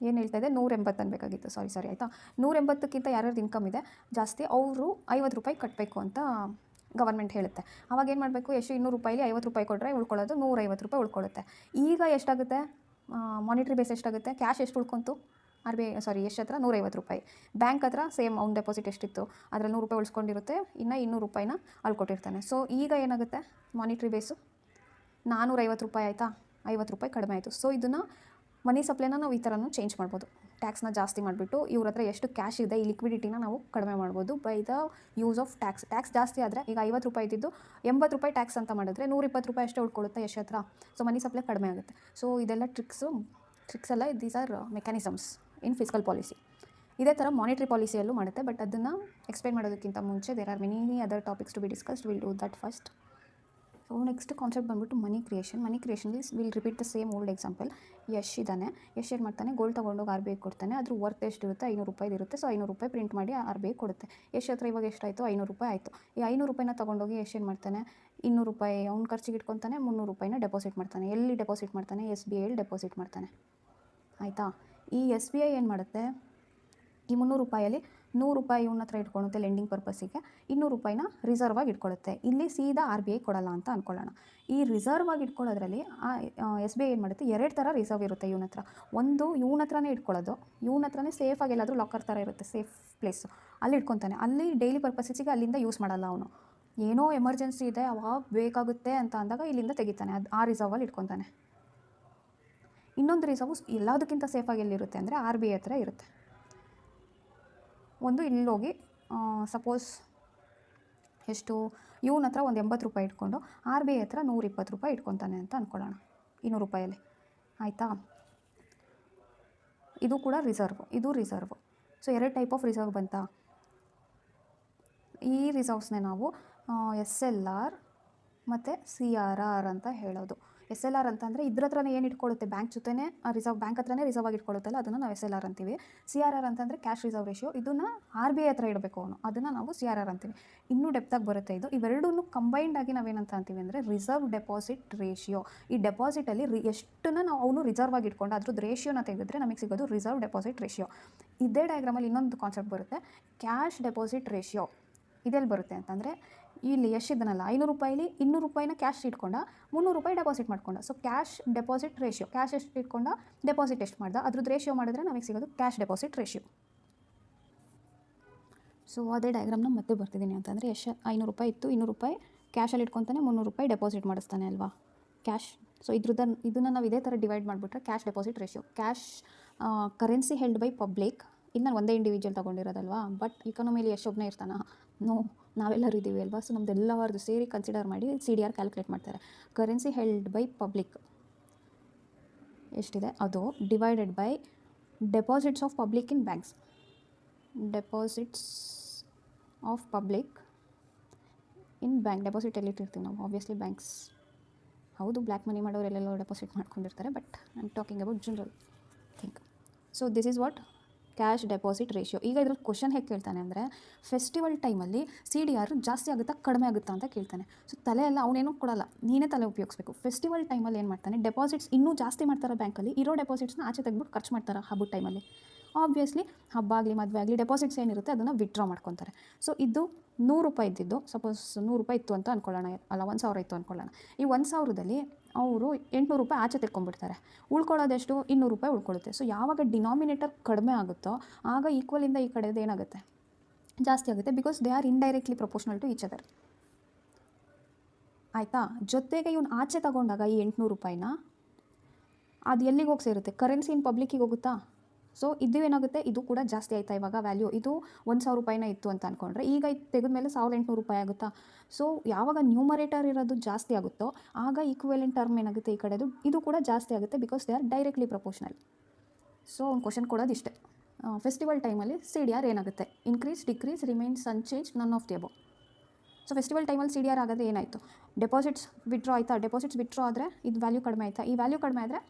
ಏನು ಹೇಳ್ತಾ ಇದೆ? 180 ಅನ್ಬೇಕಾಗಿತ್ತು. ಆಯಿತಾ? 180ಕ್ಕಿಂತ ಯಾರ್ಯಾರ್ದು ಇನ್ಕಮ್ ಇದೆ ಜಾಸ್ತಿ ಅವರು 50 ರೂಪಾಯಿ ಕಟ್ಟಬೇಕು ಅಂತ ಗವರ್ಮೆಂಟ್ ಹೇಳುತ್ತೆ. ಅವಾಗ ಏನು ಮಾಡಬೇಕು? ಎಷ್ಟು 200 ರೂಪಾಯಿಲಿ 50 ರೂಪಾಯಿ ಕೊಟ್ಟರೆ ಉಳ್ಕೊಳ್ಳೋದು 150 ರೂಪಾಯಿ ಉಳ್ಕೊಳ್ಳುತ್ತೆ. ಈಗ ಎಷ್ಟಾಗುತ್ತೆ? ಮಾನಿಟ್ರಿ ಬೇಸ್ ಎಷ್ಟಾಗುತ್ತೆ? ಕ್ಯಾಶ್ ಎಷ್ಟು ಉಳ್ಕೊಂತು? ಆರ್ ಬಿ ಐ ಎಷ್ಟು ಹತ್ರ 150 ರೂಪಾಯಿ. ಬ್ಯಾಂಕ್ ಹತ್ರ ಸೇಮ್ ಅವ್ನ ಡೆಪಾಸಿಟ್ ಎಷ್ಟಿತ್ತು ಅದರಲ್ಲಿ 100 ರೂಪಾಯಿ ಉಳಿಸ್ಕೊಂಡಿರುತ್ತೆ, ಇನ್ನು 200 ರೂಪಾಯಿನ ಅಲ್ಲಿ ಕೊಟ್ಟಿರ್ತಾನೆ. ಸೊ ಈಗ ಏನಾಗುತ್ತೆ, ಮಾನಿಟ್ರಿ ಬೇಸು 450 ರೂಪಾಯಿ ಆಯಿತಾ, 50 ರೂಪಾಯಿ ಕಡಿಮೆ ಆಯಿತು. ಸೊ ಇದನ್ನು ಮನಿ ಸಪ್ಲೈನ ನಾವು ಈ ಥರನೂ ಚೇಂಜ್ ಮಾಡ್ಬೋದು. ಟ್ಯಾಕ್ಸ್ನ ಜಾಸ್ತಿ ಮಾಡಿಬಿಟ್ಟು ಇವ್ರ ಹತ್ರ ಎಷ್ಟು ಕ್ಯಾಶ್ ಇದೆ ಈ ಲಿಕ್ವಿಡಿಟಿನ ನಾವು ಕಡಿಮೆ ಮಾಡ್ಬೋದು by the use of tax ಜಾಸ್ತಿ ಆದರೆ ಈಗ 50 ರೂಪಾಯಿ ಇದ್ದಿದ್ದು 80 ರೂಪಾಯಿ ಟ್ಯಾಕ್ಸ್ ಅಂತ ಮಾಡಿದ್ರೆ 120 ರೂಪಾಯಿ ಅಷ್ಟೇ ಉಳ್ಕೊಳ್ಳುತ್ತೆ ಯಶ್ ಹತ್ರ. ಸೊ ಮನಿ ಸಪ್ಲೈ ಕಡಿಮೆ ಆಗುತ್ತೆ. ಸೊ ಇದೆಲ್ಲ ಟ್ರಿಕ್ಸ್ ಅಲ್ಲ, these are mechanisms in fiscal policy. ಇದೇ ಥರ ಮಾನಿಟ್ರಿ ಪಾಲಿಸಿಯಲ್ಲೂ ಮಾಡುತ್ತೆ, ಬಟ್ ಅದನ್ನು ಎಕ್ಸ್ಪ್ಲೈನ್ ಮಾಡೋದಕ್ಕಿಂತ ಮುಂಚೆ there are many other topics to be discussed, will do that first. So next concept ಬಂದ್ಬಿಟ್ಟು ಮನಿ ಕ್ರಿಯೇಷನಲ್ಲಿ will repeat the same old example. Yash ಇದ್ದಾನೆ, ಯಶ್ ಏನು ಮಾಡ್ತಾನೆ, ಗೋಲ್ಡ್ ತೊಗೊಂಡೋಗಿ ಆರ್ ಬಿ ಐ ಕೊಡ್ತಾನೆ. ಅದ್ರ ವರ್ತ್ ಎಷ್ಟು ಇರುತ್ತೆ, 500 ರೂಪಾಯಿ ಇರುತ್ತೆ. ಸೊ 500 ರೂಪಾಯಿ ಪ್ರಿಂಟ್ ಮಾಡಿ ಆರ್ ಬಿ ಐ ಕೊಡುತ್ತೆ. ಯಶ್ ಹತ್ರ ಇವಾಗ ಎಷ್ಟಾಯಿತು, 500 ರೂಪಾಯಿ ಆಯಿತು. ಈ 500 ರೂಪಾಯಿನ ತೊಗೊಂಡೋಗಿ ಯಶ್ ಏನು ಮಾಡ್ತಾನೆ, 200 ರೂಪಾಯಿ ಅವ್ನ ಖರ್ಚಿಗೆ ಇಟ್ಕೊತಾನೆ, 300 ರೂಪಾಯಿನ ಡೆಪಾಸಿಟ್ ಮಾಡ್ತಾನೆ. ಎಲ್ಲಿ ಡೆಪಾಸಿಟ್ ಮಾಡ್ತಾನೆ, ಎಸ್ ಬಿ ಐಯಲ್ಲಿ ಡೆಪಾಸಿಟ್ ಮಾಡ್ತಾನೆ ಆಯಿತಾ. ಈ ಎಸ್ ಬಿ ಐ ಏನು ಮಾಡುತ್ತೆ, ಈ 300 ರೂಪಾಯಲ್ಲಿ 100 ರೂಪಾಯಿ ಇವನ ಹತ್ರ ಇಟ್ಕೊಳ್ಳುತ್ತೆ ಲೆಂಡಿಂಗ್ ಪರ್ಪಸ್ಸಿಗೆ, 200 ರೂಪಾಯಿನ ರಿಸರ್ವ್ ಆಗಿ ಇಟ್ಕೊಳ್ಳುತ್ತೆ. ಇಲ್ಲಿ ಸೀದಾ ಆರ್ ಬಿ ಐ ಕೊಡಲ್ಲ ಅಂತ ಅಂದ್ಕೊಳ್ಳೋಣ. ಈ ರಿಸರ್ವ್ ಆಗಿ ಇಟ್ಕೊಳ್ಳೋದ್ರಲ್ಲಿ ಎಸ್ ಬಿ ಐ ಏನು ಮಾಡುತ್ತೆ, 2 ಥರ ರಿಸರ್ವ್ ಇರುತ್ತೆ ಇವನ ಹತ್ರ. ಒಂದು ಇವನ ಹತ್ರನೇ ಇಟ್ಕೊಳ್ಳೋದು, ಇವನ ಹತ್ರನೇ ಸೇಫಾಗಿ ಎಲ್ಲಾದರೂ ಲಾಕರ್ ಥರ ಇರುತ್ತೆ, ಸೇಫ್ ಪ್ಲೇಸು, ಅಲ್ಲಿ ಇಟ್ಕೊತಾನೆ. ಅಲ್ಲಿ ಡೈಲಿ ಪರ್ಪಸ್ಸಿಗೆ ಅಲ್ಲಿಂದ ಯೂಸ್ ಮಾಡಲ್ಲ ಅವನು. ಏನೋ ಎಮರ್ಜೆನ್ಸಿ ಇದೆ ಅವಾಗ ಬೇಕಾಗುತ್ತೆ ಅಂತ ಅಂದಾಗ ಇಲ್ಲಿಂದ ತೆಗಿತಾನೆ, ಅದು ಆ ರಿಸರ್ವಲ್ಲಿ ಇಟ್ಕೊತಾನೆ. ಇನ್ನೊಂದು ರಿಸರ್ವ್ ಎಲ್ಲದಕ್ಕಿಂತ ಸೇಫಾಗಿ ಎಲ್ಲಿರುತ್ತೆ ಅಂದರೆ ಆರ್ ಬಿ ಐ ಹತ್ರ ಇರುತ್ತೆ. ಒಂದು ಇಲ್ಲೋಗಿ ಸಪೋಸ್ ಎಷ್ಟು ಇವನ ಹತ್ರ ಒಂದು 80 ರೂಪಾಯಿ ಇಟ್ಕೊಂಡು ಆರ್ ಬಿ ಐ ಹತ್ರ 120 ರೂಪಾಯಿ ಇಟ್ಕೊತಾನೆ ಅಂತ ಅಂದ್ಕೊಳ್ಳೋಣ, 200 ರೂಪಾಯಲ್ಲಿ ಆಯಿತಾ. ಇದು ಕೂಡ ಇದು reserve. So 2 type of reserve ಬಂತಾ. ಈ ರಿಸರ್ವ್ಸ್ನೇ ನಾವು ಎಸ್ ಎಲ್ ಆರ್ ಮತ್ತು ಸಿ ಆರ್ ಆರ್ ಅಂತ ಹೇಳೋದು. ಎಸ್ ಎಲ್ ಆರ್ ಅಂತಂದರೆ ಇದ್ರ ಹತ್ರನೇ ಏನು ಇಟ್ಕೊಳ್ಳುತ್ತೆ, ಬ್ಯಾಂಕ್ ಜೊತೆನೇ ರಿಸರ್ವ್, ಬ್ಯಾಂಕ್ ಹತ್ರನೇ ರಿಸರ್ವ್ ಆಗಿ ಇಟ್ಕೊಳ್ಳುತ್ತಲ್ಲ, ಅದನ್ನು ನಾವು ಎಸ್ ಎಲ್ ಆರ್ ಅಂತೀವಿ. ಸಿ ಆರ್ ಆರ್ ಅಂತಂದರೆ ಕ್ಯಾಶ್ ರಿಸರ್ವ್ ರೇಷಿಯೋ, ಇದನ್ನು ಆರ್ ಬಿ ಐ ಹತ್ರ ಇಡಬೇಕು ಅವನು, ಅದನ್ನು ನಾವು ಸಿ ಆರ್ ಆರ್ ಅಂತೀವಿ. ಇನ್ನೂ ಡೆಪ್ತಾಗಿ ಬರುತ್ತೆ ಇದು. ಇವೆರಡೂ ಕಂಬೈಂಡ್ ಆಗಿ ನಾವೇನಂತ ಅಂತೀವಿ ಅಂದರೆ ರಿಸರ್ವ್ ಡೆಪಾಸಿಟ್ ರೇಷಿಯೋ. ಈ ಡೆಪಾಸಿಟಲ್ಲಿ ಎಷ್ಟನ್ನು ನಾವು ಅವನು ರಿಸರ್ವ್ ಆಗಿ ಇಟ್ಕೊಂಡು ಅದ್ರದ್ದು ರೇಷಿಯೋನ ತೆಗೆದ್ರೆ ನಮಗೆ ಸಿಗೋದು ರಿಸರ್ವ್ ಡೆಪಾಸಿಟ್ ರೇಷಿಯೋ. ಇದೇ ಡಯಾಗ್ರಾಮಲ್ಲಿ ಇನ್ನೊಂದು ಕಾನ್ಸೆಪ್ಟ್ ಬರುತ್ತೆ, ಕ್ಯಾಶ್ ಡೆಪಾಸಿಟ್ ರೇಷಿಯೋ. ಇದೆಲ್ಲಿ ಬರುತ್ತೆ ಅಂತಂದರೆ, ಇಲ್ಲಿ ಎಷ್ಟಿದ್ದನಲ್ಲ 500 ರೂಪಾಯಿಲಿ 200 ರೂಪಾಯಿನ ಕ್ಯಾಶ್ ಇಟ್ಕೊಂಡ, 300 ರೂಪಾಯಿ ಡೆಪಾಸಿಟ್ ಮಾಡ್ಕೊಂಡ. So cash deposit ratio, cash ಎಷ್ಟು ಇಟ್ಕೊಂಡ, ಡೆಪಾಸಿಟ್ ಎಷ್ಟು ಮಾಡ್ದ, ಅದ್ರದ್ದು ರೇಷಿಯೋ ಮಾಡಿದ್ರೆ ನಮಗೆ ಸಿಗೋದು ಕ್ಯಾಶ್ ಡೆಪಾಸಿಟ್ ರೇಷಿಯೋ. ಸೊ ಅದೇ ಡಯಾಗ್ರಾಮ್ನ ಮತ್ತೆ ಬರ್ತಿದ್ದೀನಿ ಅಂತಂದರೆ, 500 ರೂಪಾಯಿ ಇತ್ತು, 200 ರೂಪಾಯಿ ಕ್ಯಾಶಲ್ಲಿ ಇಟ್ಕೊತಾನೆ, 300 ರೂಪಾಯಿ ಡೆಪಾಸಿಟ್ ಮಾಡಿಸ್ತಾನೆ ಅಲ್ವಾ ಕ್ಯಾಶ್. ಸೊ ಇದನ್ನು ನಾವು ಇದೇ ಥರ ಡಿವೈಡ್ ಮಾಡಿಬಿಟ್ರೆ cash deposit ratio. Cash currency held by public, ಇಲ್ಲಿ ನಾನು ಒಂದೇ ಇಂಡಿವಿಜುವಲ್ ತೊಗೊಂಡಿರೋದಲ್ವಾ, ಬಟ್ ಇಕಾನಮಿಲಿ ಎಷ್ಟೊಬ್ಬನೇ ಇರ್ತಾನೆ, ನೋ, ನಾವೆಲ್ಲರೂ ಇದ್ದೀವಿ ಅಲ್ವಾ. ಸೊ ನಮ್ಮದೆಲ್ಲವರದು ಸೇರಿ ಕನ್ಸಿಡರ್ ಮಾಡಿ ಸಿ ಡಿ ಆರ್ ಕ್ಯಾಲ್ಕುಲೇಟ್ ಮಾಡ್ತಾರೆ. ಕರೆನ್ಸಿ ಹೆಲ್ಡ್ ಬೈ ಪಬ್ಲಿಕ್ ಎಷ್ಟಿದೆ ಅದು divided by deposits of public in banks. Deposits of public in bank, deposit ಎಲ್ಲಿಟ್ಟಿರ್ತೀವಿ ನಾವು, ಆಬ್ವಿಯಸ್ಲಿ ಬ್ಯಾಂಕ್ಸ್. ಹೌದು, ಬ್ಲ್ಯಾಕ್ ಮನಿ ಮಾಡೋರು ಎಲ್ಲೆಲ್ಲೋ ಡೆಪಾಸಿಟ್ ಮಾಡ್ಕೊಂಡಿರ್ತಾರೆ, but I am talking about general think. So this is what cash deposit ratio. ಈಗ ಇದ್ರಲ್ಲಿ ಕ್ವಶನ್ ಹೇಗೆ ಕೇಳ್ತಾನೆ ಅಂದರೆ, ಫೆಸ್ಟಿವಲ್ ಟೈಮಲ್ಲಿ ಸಿ ಡಿ ಆರ್ ಜಾಸ್ತಿ ಆಗುತ್ತಾ ಕಡಿಮೆ ಆಗುತ್ತಾ ಅಂತ ಕೇಳ್ತಾನೆ. ಸೊ ತಲೆ ಎಲ್ಲ ಅವನೇನೂ ಕೊಡಲ್ಲ, ನೀನೇ ತಲೆ ಉಪಯೋಗಿಸ್ಬೇಕು. ಫೆಸ್ಟಿವಲ್ ಟೈಮಲ್ಲಿ ಏನು ಮಾಡ್ತಾನೆ, ಡೆಪಾಸಿಟ್ಸ್ ಇನ್ನೂ ಜಾಸ್ತಿ ಮಾಡ್ತಾರೆ ಬ್ಯಾಂಕಲ್ಲಿ, ಇರೋ ಡೆಪಾಸಿಟ್ಸ್ನ ಆಚೆ ತೆಗೆದ್ಬಿಟ್ಟು ಖರ್ಚು ಮಾಡ್ತಾರೆ ಹಬ್ಬದ ಟೈಮಲ್ಲಿ. ಆಬ್ವಿಯಸ್ಲಿ ಹಬ್ಬ ಆಗಲಿ ಮದುವೆ ಆಗಲಿ ಡೆಪಾಸಿಟ್ಸ್ ಏನಿರುತ್ತೆ ಅದನ್ನು ವಿತ್ಡ್ರಾ ಮಾಡ್ಕೊತಾರೆ. ಸೊ ಇದು 100 ರೂಪಾಯಿ ಇದ್ದಿದ್ದು, ಸಪೋಸ್ 100 ರೂಪಾಯಿ ಇತ್ತು ಅಂತ ಅಂದ್ಕೊಳ್ಳೋಣ, ಅಲ್ಲ 1000 ಇತ್ತು ಅಂದ್ಕೊಳ್ಳೋಣ. ಈ 1000ದಲ್ಲಿ ಅವರು 800 ರೂಪಾಯಿ ಆಚೆ ತೆಕ್ಕೊಂಡ್ಬಿಡ್ತಾರೆ, ಉಳ್ಕೊಳ್ಳೋದೆಷ್ಟು 200 ರೂಪಾಯಿ ಉಳ್ಕೊಳ್ಳುತ್ತೆ. ಸೊ ಯಾವಾಗ ಡಿನಾಮಿನೇಟರ್ ಕಡಿಮೆ ಆಗುತ್ತೋ ಆಗ ಈಕ್ವಲಿಂದ ಈ ಕಡೆದು ಏನಾಗುತ್ತೆ, ಜಾಸ್ತಿ ಆಗುತ್ತೆ, because they are indirectly proportional to each other ಆಯಿತಾ. ಜೊತೆಗೆ ಇವ್ನು ಆಚೆ ತಗೊಂಡಾಗ ಈ 800 ರೂಪಾಯಿನ ಅದು ಎಲ್ಲಿಗೆ ಹೋಗಿ ಸೇರುತ್ತೆ, ಕರೆನ್ಸಿ ಇನ್ ಪಬ್ಲಿಕ್ಕಿಗೆ ಹೋಗುತ್ತಾ. ಸೊ ಇದು ಏನಾಗುತ್ತೆ, ಇದು ಕೂಡ ಜಾಸ್ತಿ ಆಯಿತಾ ಇವಾಗ ವ್ಯಾಲ್ಯೂ. ಇದು 1000 ರೂಪಾಯಿನ ಇತ್ತು ಅಂತ ಅಂದ್ಕೊಂಡ್ರೆ ಈಗ ಇದು ತೆಗೆದ್ಮೇಲೆ 1800 ರೂಪಾಯಿ ಆಗುತ್ತಾ. ಸೊ ಯಾವಾಗ ನ್ಯೂಮರೇಟರ್ ಇರೋದು ಜಾಸ್ತಿ ಆಗುತ್ತೋ ಆಗ ಈಕ್ವಲೆಂಟ್ ಟರ್ಮ್ ಏನಾಗುತ್ತೆ ಈ ಕಡೆದು, ಇದು ಕೂಡ ಜಾಸ್ತಿ ಆಗುತ್ತೆ, because they R directly proportional. So ಒಂದು ಕ್ವಶನ್ ಕೊಡೋದು ಇಷ್ಟೇ, ಫೆಸ್ಟಿವಲ್ ಟೈಮಲ್ಲಿ ಸಿ ಡಿ ಆರ್ ಏನಾಗುತ್ತೆ, ಇನ್ಕ್ರೀಸ್, ಡಿಕ್ರೀಸ್, ರಿಮೈನ್ಸ್ ಅನ್ಚೇಂಜ್, ನನ್ of the above. So festival ಟೈಮಲ್ಲಿ ಸಿ ಡಿ ಆರ್ ಆಗೋದು ಏನಾಯಿತು, ಡೆಪಾಸಿಟ್ಸ್ ವಿತ್ಡ್ರಾ ಆಯಿತಾ, ಡೆಪಾಸಿಟ್ಸ್ ವಿತ್ಡ್ರಾ ಆದರೆ ಇದು ವ್ಯಾಲ್ಯೂ ಕಡಿಮೆ ಆಯಿತಾ, ಈ ವ್ಯಾಲ್ಯೂ ಕಡಿಮೆ ಆದರೆ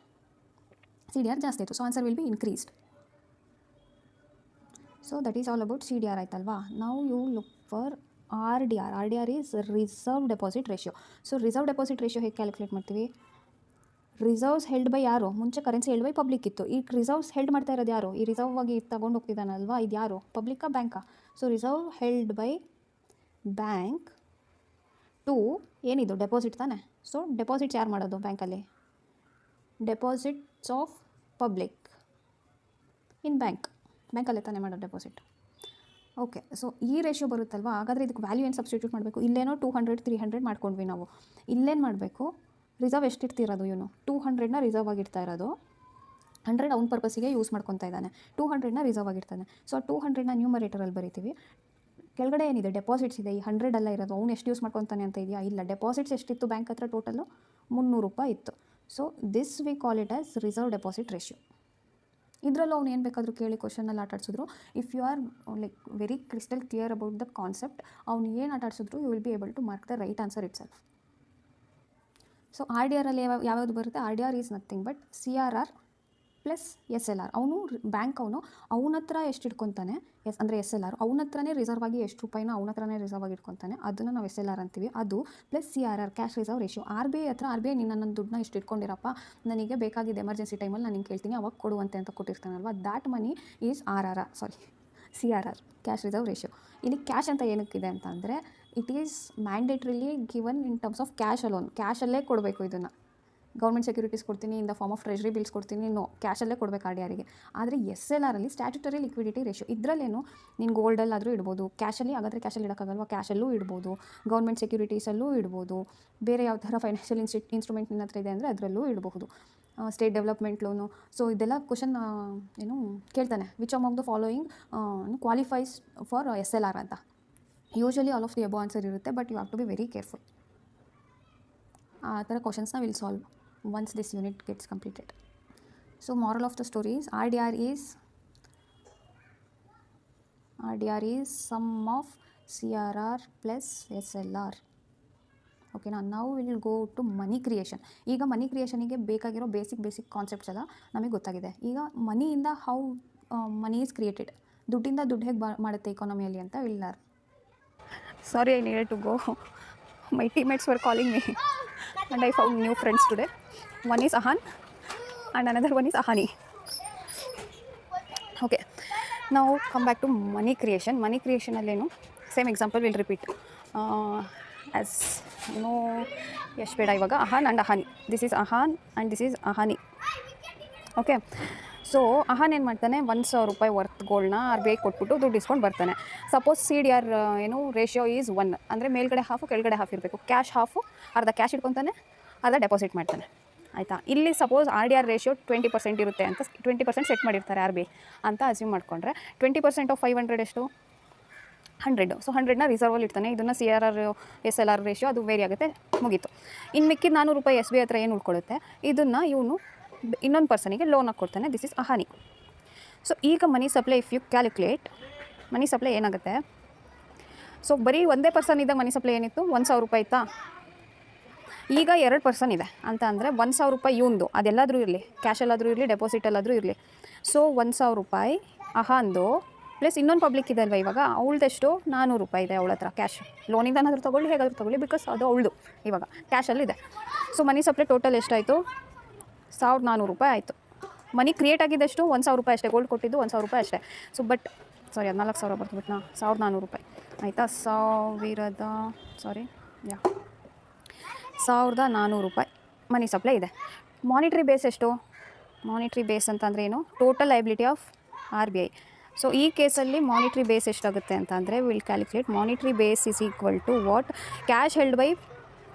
ಸಿ ಡಿ ಆರ್ ಜಾಸ್ತಿ ಆಯಿತು. So answer will be increased. So that is all about C D R ಆಯ್ತಲ್ವಾ. ನಾವು you look for R D R. R D R is reserve deposit ratio. So reserve deposit ratio ಹೇಗೆ ಕ್ಯಾಲ್ಕುಲೇಟ್ ಮಾಡ್ತೀವಿ, ರಿಸರ್ವ್ಸ್ ಹೆಲ್ಡ್ ಬೈ ಯಾರು, ಮುಂಚೆ ಕರೆನ್ಸಿ ಹೆಲ್ಡ್ ಬೈ ಪಬ್ಲಿಕ್ ಇತ್ತು, ಈಗ ರಿಸರ್ವ್ಸ್ ಹೆಲ್ಡ್ ಮಾಡ್ತಾ ಇರೋದು ಯಾರು, ಈ ರಿಸರ್ವ್ ಆಗಿ ತಗೊಂಡು ಹೋಗ್ತಿದ್ದಾನಲ್ವಾ ಇದು ಯಾರು, ಪಬ್ಲಿಕ್ಕಾ ಬ್ಯಾಂಕಾ. So reserve held by bank to ಏನಿದು ಡೆಪಾಸಿಟ್ ತಾನೆ. ಸೊ ಡೆಪಾಸಿಟ್ಸ್ ಯಾರು ಮಾಡೋದು ಬ್ಯಾಂಕಲ್ಲಿ, ಡೆಪಾಸಿಟ್ಸ್ ಆಫ್ ಪಬ್ಲಿಕ್ ಇನ್ ಬ್ಯಾಂಕಲ್ಲೇ ತಾನೇ ಮಾಡೋದು ಡೆಪಾಸಿಟ್. ಓಕೆ, ಸೊ ಈ ರೇಷಿಯೋ ಬರುತ್ತಲ್ವ, ಹಾಗಾದರೆ ಇದಕ್ಕೆ ವ್ಯಾಲ್ಯೂ ಏನು ಸಬ್ಸ್ಟಿಟ್ಯೂಟ್ ಮಾಡಬೇಕು? ಇಲ್ಲೇನೋ 200 300 ಮಾಡ್ಕೊಂಡ್ವಿ ನಾವು. ಇಲ್ಲೇನು ಮಾಡಬೇಕು? ರಿಸರ್ವ್ ಎಷ್ಟಿರ್ತಿರೋದು ಇವನು 200ನ ರಿಸರ್ವ್ ಆಗಿರ್ತಾ ಇರೋದು, 100 ಅವ್ನ ಪರ್ಪಸ್ಸಿಗೆ ಯೂಸ್ ಮಾಡ್ಕೊತಾ ಇದ್ದಾನೆ, 200ನ ರಿಸರ್ವ್ ಆಗಿರ್ತಾನೆ. ಸೊ 200ನ ನ್ಯೂಮರೇಟರಲ್ಲಿ ಬರೀತೀವಿ. ಕೆಳಗಡೆ ಏನಿದೆ ಡೆಪಾಸಿಟ್ಸ್ ಇದೆ, ಈ 100 ಅಲ್ಲ ಇರೋದು, ಅವ್ನು ಎಷ್ಟು ಯೂಸ್ ಮಾಡ್ಕೊತಾನೆ ಅಂತ ಇದೆಯಾ? ಇಲ್ಲ, ಡೆಪಾಸಿಟ್ಸ್ ಎಷ್ಟಿತ್ತು ಬ್ಯಾಂಕ್ ಹತ್ರ? ಟೋಟಲು 300 ರೂಪಾಯಿ ಇತ್ತು. So this we call it as reserve deposit ratio. ಇದರಲ್ಲೂ ಅವ್ನು ಏನು ಬೇಕಾದರೂ ಕೇಳಿ ಕ್ವಶನಲ್ಲಿ ಆಟಾಡಿಸಿದ್ರು, if you are like very crystal clear about the concept, ಅವ್ನು ಏನು ಆಟಾಡಿಸಿದ್ರು you will be able to mark the right answer itself. So R D ಆರಲ್ಲಿ ಯಾವ್ಯಾವುದು ಬರುತ್ತೆ? R D R is nothing but CRR plus SLR. ಅವನು ಬ್ಯಾಂಕ್ ಅವನ ಹತ್ರ ಎಷ್ಟು ಇಟ್ಕೊತಾನೆ, ಅಂದರೆ SLR ಅವನ ಹತ್ರನೇ ರಿಸರ್ವ್ ಆಗಿ ಎಷ್ಟು ರೂಪಾಯಿನ ಅವನ ಹತ್ರನೇ ರಿಸರ್ವ್ ಆಗಿ ಇಟ್ಕೊತಾನೆ, ಅದನ್ನು ನಾವು SLR ಅಂತೀವಿ. ಅದು plus CRR cash reserve ratio. RBI ಹತ್ರ RBI ನನ್ನ ದುಡ್ಡನ್ನ ಇಷ್ಟು ಇಟ್ಕೊಂಡಿರಪ್ಪ, ನನಗೆ ಬೇಕಾಗಿದೆ ಎಮರ್ಜೆನ್ಸಿ ಟೈಮಲ್ಲಿ ನಾನು ನಿಂಗೆ ಕೇಳ್ತೀನಿ ಅವಾಗ ಕೊಡುವಂತೆ ಅಂತ ಕೊಟ್ಟಿರ್ತಾನಲ್ವ, that money is CRR cash reserve ratio. ಇಲ್ಲಿ ಕ್ಯಾಶ್ ಅಂತ ಏನಕ್ಕಿದೆ ಅಂತ ಅಂದರೆ, it is mandatorily given in terms of cash alone. ಕ್ಯಾಶಲ್ಲೇ ಕೊಡಬೇಕು ಇದನ್ನು. ಗೌರ್ಮೆಂಟ್ ಸೆಕ್ಯೂರಿಟೀಸ್ ಕೊಡ್ತೀನಿ, in the form of treasury bills ಕೊಡ್ತೀನಿ, ಕ್ಯಾಶಲ್ಲೇ ಕೊಡಬೇಕು ಆರ್ ಡಿ ಆರಿಗೆ. ಆದರೆ SLRಲ್ಲಿ ಸ್ಟ್ಯಾಟ್ಯುಟರಿ ಲಿಕ್ವಿಡಿಟಿ ರೇಷಿಯೋ. ಇದರಲ್ಲೇನು ನೀನು ಗೋಲ್ಡಲ್ಲಾದರೂ ಇಡ್ಬೋದು, ಕ್ಯಾಶಲ್ಲಿ, ಹಾಗಾದರೆ ಕ್ಯಾಶಲ್ಲಿ ಇಡೋಕ್ಕಾಗಲ್ವ? ಕ್ಯಾಶಲ್ಲೂ ಇಡ್ಬೋದು, ಗೌರ್ಮೆಂಟ್ ಸೆಕ್ಯೂರಿಟೀಸಲ್ಲೂ ಇಡ್ಬೋದು, ಬೇರೆ ಯಾವ ಥರ ಫೈನಾನ್ಷಿಯಲ್ ಇನ್ಸ್ಟ್ರೂಮೆಂಟ್ ನಿನ್ನ ಹತ್ರ ಇದೆ ಅಂದರೆ ಅದರಲ್ಲೂ ಇಡಬಹುದು, ಸ್ಟೇಟ್ ಡೆವಲಪ್ಮೆಂಟ್ ಲೋನು. ಸೊ ಇದೆಲ್ಲ ಕ್ವಶನ್ ಏನು ಕೇಳ್ತಾನೆ, which am of the following qualifies for SLR ಅಂತ. Usually all of the above answer ಇರುತ್ತೆ, but you have to be very careful. ಆ ಥರ ಕ್ವಶನ್ಸ್ನ will solve once this unit gets completed. So moral of the story is RDR is sum of CRR plus SLR. Okay, ನಾವು will go to money creation. ಈಗ ಮನಿ ಕ್ರಿಯೇಷನಿಗೆ ಬೇಕಾಗಿರೋ ಬೇಸಿಕ್ ಕಾನ್ಸೆಪ್ಟ್ಸ್ ಎಲ್ಲ ನಮಗೆ ಗೊತ್ತಾಗಿದೆ. ಈಗ ಮನಿಯಿಂದ ಹೌ ಮನಿ ಈಸ್ ಕ್ರಿಯೇಟೆಡ್, ದುಡ್ಡಿಂದ ದುಡ್ಡು ಹೇಗೆ ಮಾಡುತ್ತೆ ಇಕಾನಮಿಯಲ್ಲಿ ಅಂತ will. Sorry, I needed to go. My teammates were calling me and I found new friends today. One is Ahan and another one is Ahani. Okay, now come back to money creation. Money creation allenu same example will repeat. As you know, Yashpeda ivaga Ahan and Ahani. This is Ahan and this is Ahani. Okay, ಸೊ ಅಹಾನ್ ಏನು ಮಾಡ್ತಾನೆ, 1,000 ರೂಪಾಯಿ ವರ್ತ್ ಗೋಲ್ಡ್ನ RBI ಕೊಟ್ಬಿಟ್ಟು ದುಡ್ಡು ಇಸ್ಕೊಂಡು ಬರ್ತಾನೆ. ಸಪೋಸ್ CDR ಏನು ರೇಷಿಯೋ ಈಸ್ 1, ಅಂದರೆ ಮೇಲ್ಗಡೆ ಹಾಫು ಕೆಳಗಡೆ ಹಾಫ್ ಇರಬೇಕು. ಕ್ಯಾಶ್ ಹಾಫು, ಅರ್ಧ ಕ್ಯಾಶ್ ಇಟ್ಕೊತಾನೆ, ಅರ್ಧ ಡೆಪಾಸಿಟ್ ಮಾಡ್ತಾನೆ. ಆಯಿತಾ? ಇಲ್ಲಿ ಸಪೋಸ್ RDR ರೇಷಿಯೋ 20% ಇರುತ್ತೆ ಅಂತ 20% ಸೆಟ್ ಮಾಡಿರ್ತಾರೆ RBI ಅಂತ ಅಸ್ಯೂಮ್ ಮಾಡಿಕೊಂಡ್ರೆ, 20% ಆಫ್ 500 ಎಷ್ಟು? 100. ಸೊ 100ನ ರಿಸರ್ವಲ್ಲಿ ಇಡ್ತಾನೆ. ಇದನ್ನು CRR SLR ರೇಷಿಯೋ ಅದು ವೇರಿ ಆಗುತ್ತೆ, ಮುಗೀತು. ಇನ್ನು ಮಿಕ್ಕಿದ 400 ರೂಪಾಯಿ SBI ಹತ್ರ ಏನು ಉಳ್ಕೊಳ್ಳುತ್ತೆ, ಇದನ್ನು ಇವನು ಇನ್ನೊಂದು ಪರ್ಸನಿಗೆ ಲೋನ್ ಕೊಡ್ತಾನೆ. This is Ahani. ಸೊ ಈಗ money supply if you calculate, money supply ಏನಾಗುತ್ತೆ? ಸೊ ಬರೀ ಒಂದೇ ಪರ್ಸನ್ ಇದ್ದ ಮನಿ ಸಪ್ಲೈ ಏನಿತ್ತು? 1,000 ರೂಪಾಯಿ ಇತ್ತಾ? ಈಗ 2 ಪರ್ಸನ್ ಇದೆ ಅಂತ ಅಂದರೆ 1,000 ರೂಪಾಯಿ ಇವಂದು, ಅದೆಲ್ಲಾದರೂ ಇರಲಿ, ಕ್ಯಾಶಲ್ಲಾದರೂ ಇರಲಿ, ಡೆಪಾಸಿಟಲ್ಲಾದರೂ ಇರಲಿ. ಸೊ 1,000 ರೂಪಾಯಿ ಅಹಾನ್ದು ಪ್ಲಸ್ ಇನ್ನೊಂದು ಪಬ್ಲಿಕ್ ಇದೆ ಅಲ್ವ, ಇವಾಗ ಅವಳದೆಷ್ಟು? 400 ರೂಪಾಯಿ ಇದೆ ಅವಳ ಹತ್ರ ಕ್ಯಾಶ್. ಲೋನಿಂದನಾದರೂ ತೊಗೊಳ್ಳಿ, ಹೇಗಾದರೂ ತೊಗೊಳ್ಳಿ, ಬಿಕಾಸ್ ಅದು ಅವಳದು ಇವಾಗ ಕ್ಯಾಶಲ್ಲಿದೆ. ಸೊ ಮನಿ ಸಪ್ಲೈ ಟೋಟಲ್ ಎಷ್ಟಾಯಿತು? 1,400 ರೂಪಾಯಿ ಆಯಿತು. ಮನಿ ಕ್ರಿಯೇಟ್ ಆಗಿದ್ದೆಷ್ಟು? 1,000 ರೂಪಾಯಿ ಅಷ್ಟೇ. ಗೋಲ್ಡ್ ಕೊಟ್ಟಿದ್ದು 1,000 ರೂಪಾಯಿ ಅಷ್ಟೇ. ಸೊ ಬಟ್ ಸಾರಿ, 14,000 ಬರ್ತಿಬಿಟ್ನಾ? 1,400 ರೂಪಾಯಿ ಆಯಿತಾ? 1,400 ರೂಪಾಯಿ ಮನಿ ಸಪ್ಲೈ ಇದೆ. ಮಾನಿಟ್ರಿ ಬೇಸ್ ಎಷ್ಟು? ಮಾನಿಟ್ರಿ ಬೇಸ್ ಅಂತಂದರೆ ಏನು? Total liability of RBI. So ಈ ಕೇಸಲ್ಲಿ ಮಾನಿಟ್ರಿ ಬೇಸ್ ಎಷ್ಟಾಗುತ್ತೆ ಅಂತ ಅಂದರೆ, we'll calculate monetary base is equal to what? Cash held by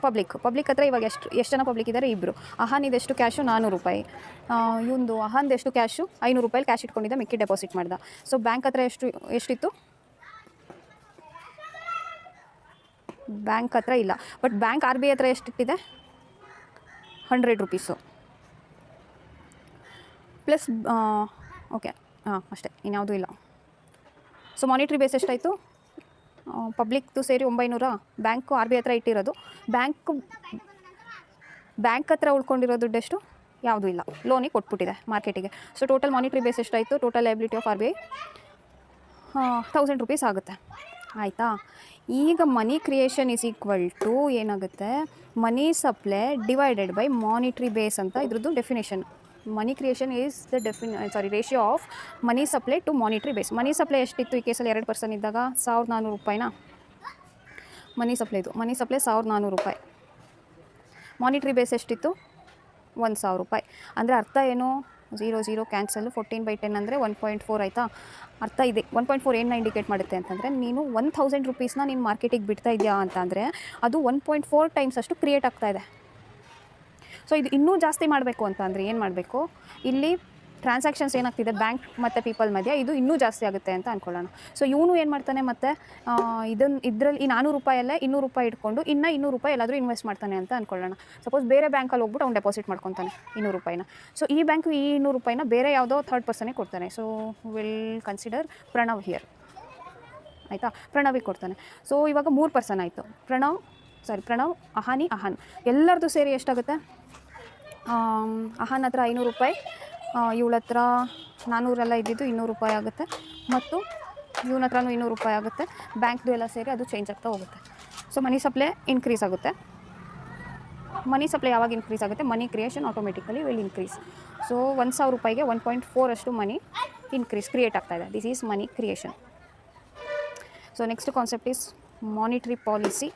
public ಹತ್ರ ಇವಾಗ ಎಷ್ಟು ಜನ ಪಬ್ಲಿಕ್ ಇದ್ದಾರೆ? 2. ಅಹಾನ್ ಇದೆಷ್ಟು ಕ್ಯಾಶು? 400 ರೂಪಾಯಿ. ಇವಂದು ಅಹಾನ್ದು ಎಷ್ಟು ಕ್ಯಾಶು? 500 ರೂಪಾಯಿ ಕ್ಯಾಶ್ ಇಟ್ಕೊಂಡಿದ್ದ, ಮಿಕ್ಕಿ ಡೆಪಾಸಿಟ್ ಮಾಡ್ದ. ಸೊ ಬ್ಯಾಂಕ್ ಹತ್ರ ಎಷ್ಟಿತ್ತು? ಬ್ಯಾಂಕ್ ಹತ್ರ ಇಲ್ಲ, ಬಟ್ ಬ್ಯಾಂಕ್ RBI ಹತ್ರ ಎಷ್ಟಿಟ್ಟಿದೆ? 100 ರೂಪೀಸು ಪ್ಲಸ್ ಓಕೆ, ಅಷ್ಟೇ, ಇನ್ಯಾವುದೂ ಇಲ್ಲ. ಸೊ ಮಾನಿಟ್ರಿ ಬೇಸ್ ಎಷ್ಟಾಯಿತು? ಪಬ್ಲಿಕ್ದು ಸೇರಿ 900. ಬ್ಯಾಂಕು RBI ಹತ್ರ ಇಟ್ಟಿರೋದು, ಬ್ಯಾಂಕ್ ಹತ್ರ ಉಳ್ಕೊಂಡಿರೋ ದುಡ್ಡೆಷ್ಟು? ಯಾವುದೂ ಇಲ್ಲ, ಲೋನಿಗೆ ಕೊಟ್ಬಿಟ್ಟಿದೆ ಮಾರ್ಕೆಟಿಗೆ. ಸೊ ಟೋಟಲ್ ಮಾನಿಟ್ರಿ ಬೇಸ್ ಎಷ್ಟಾಯಿತು? Total liability of RBI 1000 rupees ಆಗುತ್ತೆ. ಆಯಿತಾ? ಈಗ money creation is equal to ಏನಾಗುತ್ತೆ? Money supply divided by monetary base ಅಂತ ಇದ್ರದ್ದು definition. Money creation is the ratio of money supply to monetary base. Money supply ಎಷ್ಟಿತ್ತು ಈ ಕೇಸಲ್ಲಿ? 2 ಪರ್ಸನ್ ಇದ್ದಾಗ 1,400 ರೂಪಾಯಿನ ಮನಿ ಸಪ್ಲೈದು. ಮನಿ ಸಪ್ಲೈ 1,400 ರೂಪಾಯಿ. ಮಾನಿಟ್ರಿ ಬೇಸ್ ಎಷ್ಟಿತ್ತು? 1,000 ರೂಪಾಯಿ. ಅಂದರೆ ಅರ್ಥ ಏನು? 0 ಕ್ಯಾನ್ಸಲ್ 14/10 ಅಂದರೆ 1.4 ಆಯಿತಾ. ಅರ್ಥ ಇದೆ. 1.4 ಏನು ಇಂಡಿಕೇಟ್ ಮಾಡುತ್ತೆ ಅಂತಂದರೆ ನೀನು 1000 ರುಪೀಸ್ನ ನೀನು ಮಾರ್ಕೆಟಿಗೆ ಬಿಡ್ತಾ ಇದೆಯಾ ಅಂತಂದರೆ ಅದು 1.4 ಟೈಮ್ಸ್ ಅಷ್ಟು ಕ್ರಿಯೇಟ್ ಆಗ್ತಾ ಇದೆ. ಸೊ ಇದು ಇನ್ನೂ ಜಾಸ್ತಿ ಮಾಡಬೇಕು ಅಂತ ಅಂದರೆ ಏನು ಮಾಡಬೇಕು, ಇಲ್ಲಿ ಟ್ರಾನ್ಸಾಕ್ಷನ್ಸ್ ಏನಾಗ್ತಿದೆ ಬ್ಯಾಂಕ್ ಮತ್ತು ಪೀಪಲ್ ಮಧ್ಯೆ ಇದು ಇನ್ನೂ ಜಾಸ್ತಿ ಆಗುತ್ತೆ ಅಂತ ಅಂದ್ಕೊಳ್ಳೋಣ. ಸೊ ಇವನು ಏನು ಮಾಡ್ತಾನೆ ಮತ್ತು ಇದರಲ್ಲಿ ಈ 400 ರೂಪಾಯಲ್ಲೇ 200 ರೂಪಾಯಿ ಇಟ್ಕೊಂಡು ಇನ್ನೂ 200 ರೂಪಾಯಿ ಎಲ್ಲಾದರೂ ಇನ್ವೆಸ್ಟ್ ಮಾಡ್ತಾನೆ ಅಂತ ಅಂದ್ಕೊಳ್ಳೋಣ. ಸಪೋಸ್ ಬೇರೆ ಬ್ಯಾಂಕಲ್ಲಿ ಹೋಗ್ಬಿಟ್ಟು ಅವ್ನು ಡೆಪಾಸಿಟ್ ಮಾಡ್ಕೊತಾನೆ 200 ರೂಪಾಯಿನ. ಸೊ ಈ ಬ್ಯಾಂಕು ಈ 200 ರೂಪಾಯಿನ ಬೇರೆ ಯಾವುದೋ ಥರ್ಡ್ ಪರ್ಸನಿಗೆ ಕೊಡ್ತಾನೆ. So we'll consider Pranav here, ಆಯಿತಾ. ಪ್ರಣವಿಗೆ ಕೊಡ್ತಾನೆ. ಸೊ ಇವಾಗ 3 ಪರ್ಸನ್ ಆಯಿತು. ಪ್ರಣವ್, ಅಹಾನಿ, ಅಹಾನ್ ಎಲ್ಲರದು ಸೇರಿ ಎಷ್ಟಾಗುತ್ತೆ? ಅಹಾನ್ ಹತ್ರ 500 ರೂಪಾಯಿ, ಇವಳ ಹತ್ರ 400 ಇದ್ದಿದ್ದು 200 ರೂಪಾಯಿ ಆಗುತ್ತೆ, ಮತ್ತು ಇವನ ಹತ್ರನೂ 200 ರೂಪಾಯಿ ಆಗುತ್ತೆ. ಬ್ಯಾಂಕ್ದು ಎಲ್ಲ ಸೇರಿ ಅದು ಚೇಂಜ್ ಆಗ್ತಾ ಹೋಗುತ್ತೆ. ಸೊ ಮನಿ ಸಪ್ಲೈ ಇನ್ಕ್ರೀಸ್ ಆಗುತ್ತೆ. ಮನಿ ಸಪ್ಲೈ ಯಾವಾಗ ಇನ್ಕ್ರೀಸ್ ಆಗುತ್ತೆ? Money creation automatically will increase. So 1000 ರೂಪಾಯಿಗೆ 1.4 ಅಷ್ಟು ಮನಿ ಕ್ರಿಯೇಟ್ ಆಗ್ತಾ ಇದೆ. This is money creation. So next concept is monetary policy.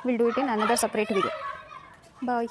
We'll do it in another separate video. Bye.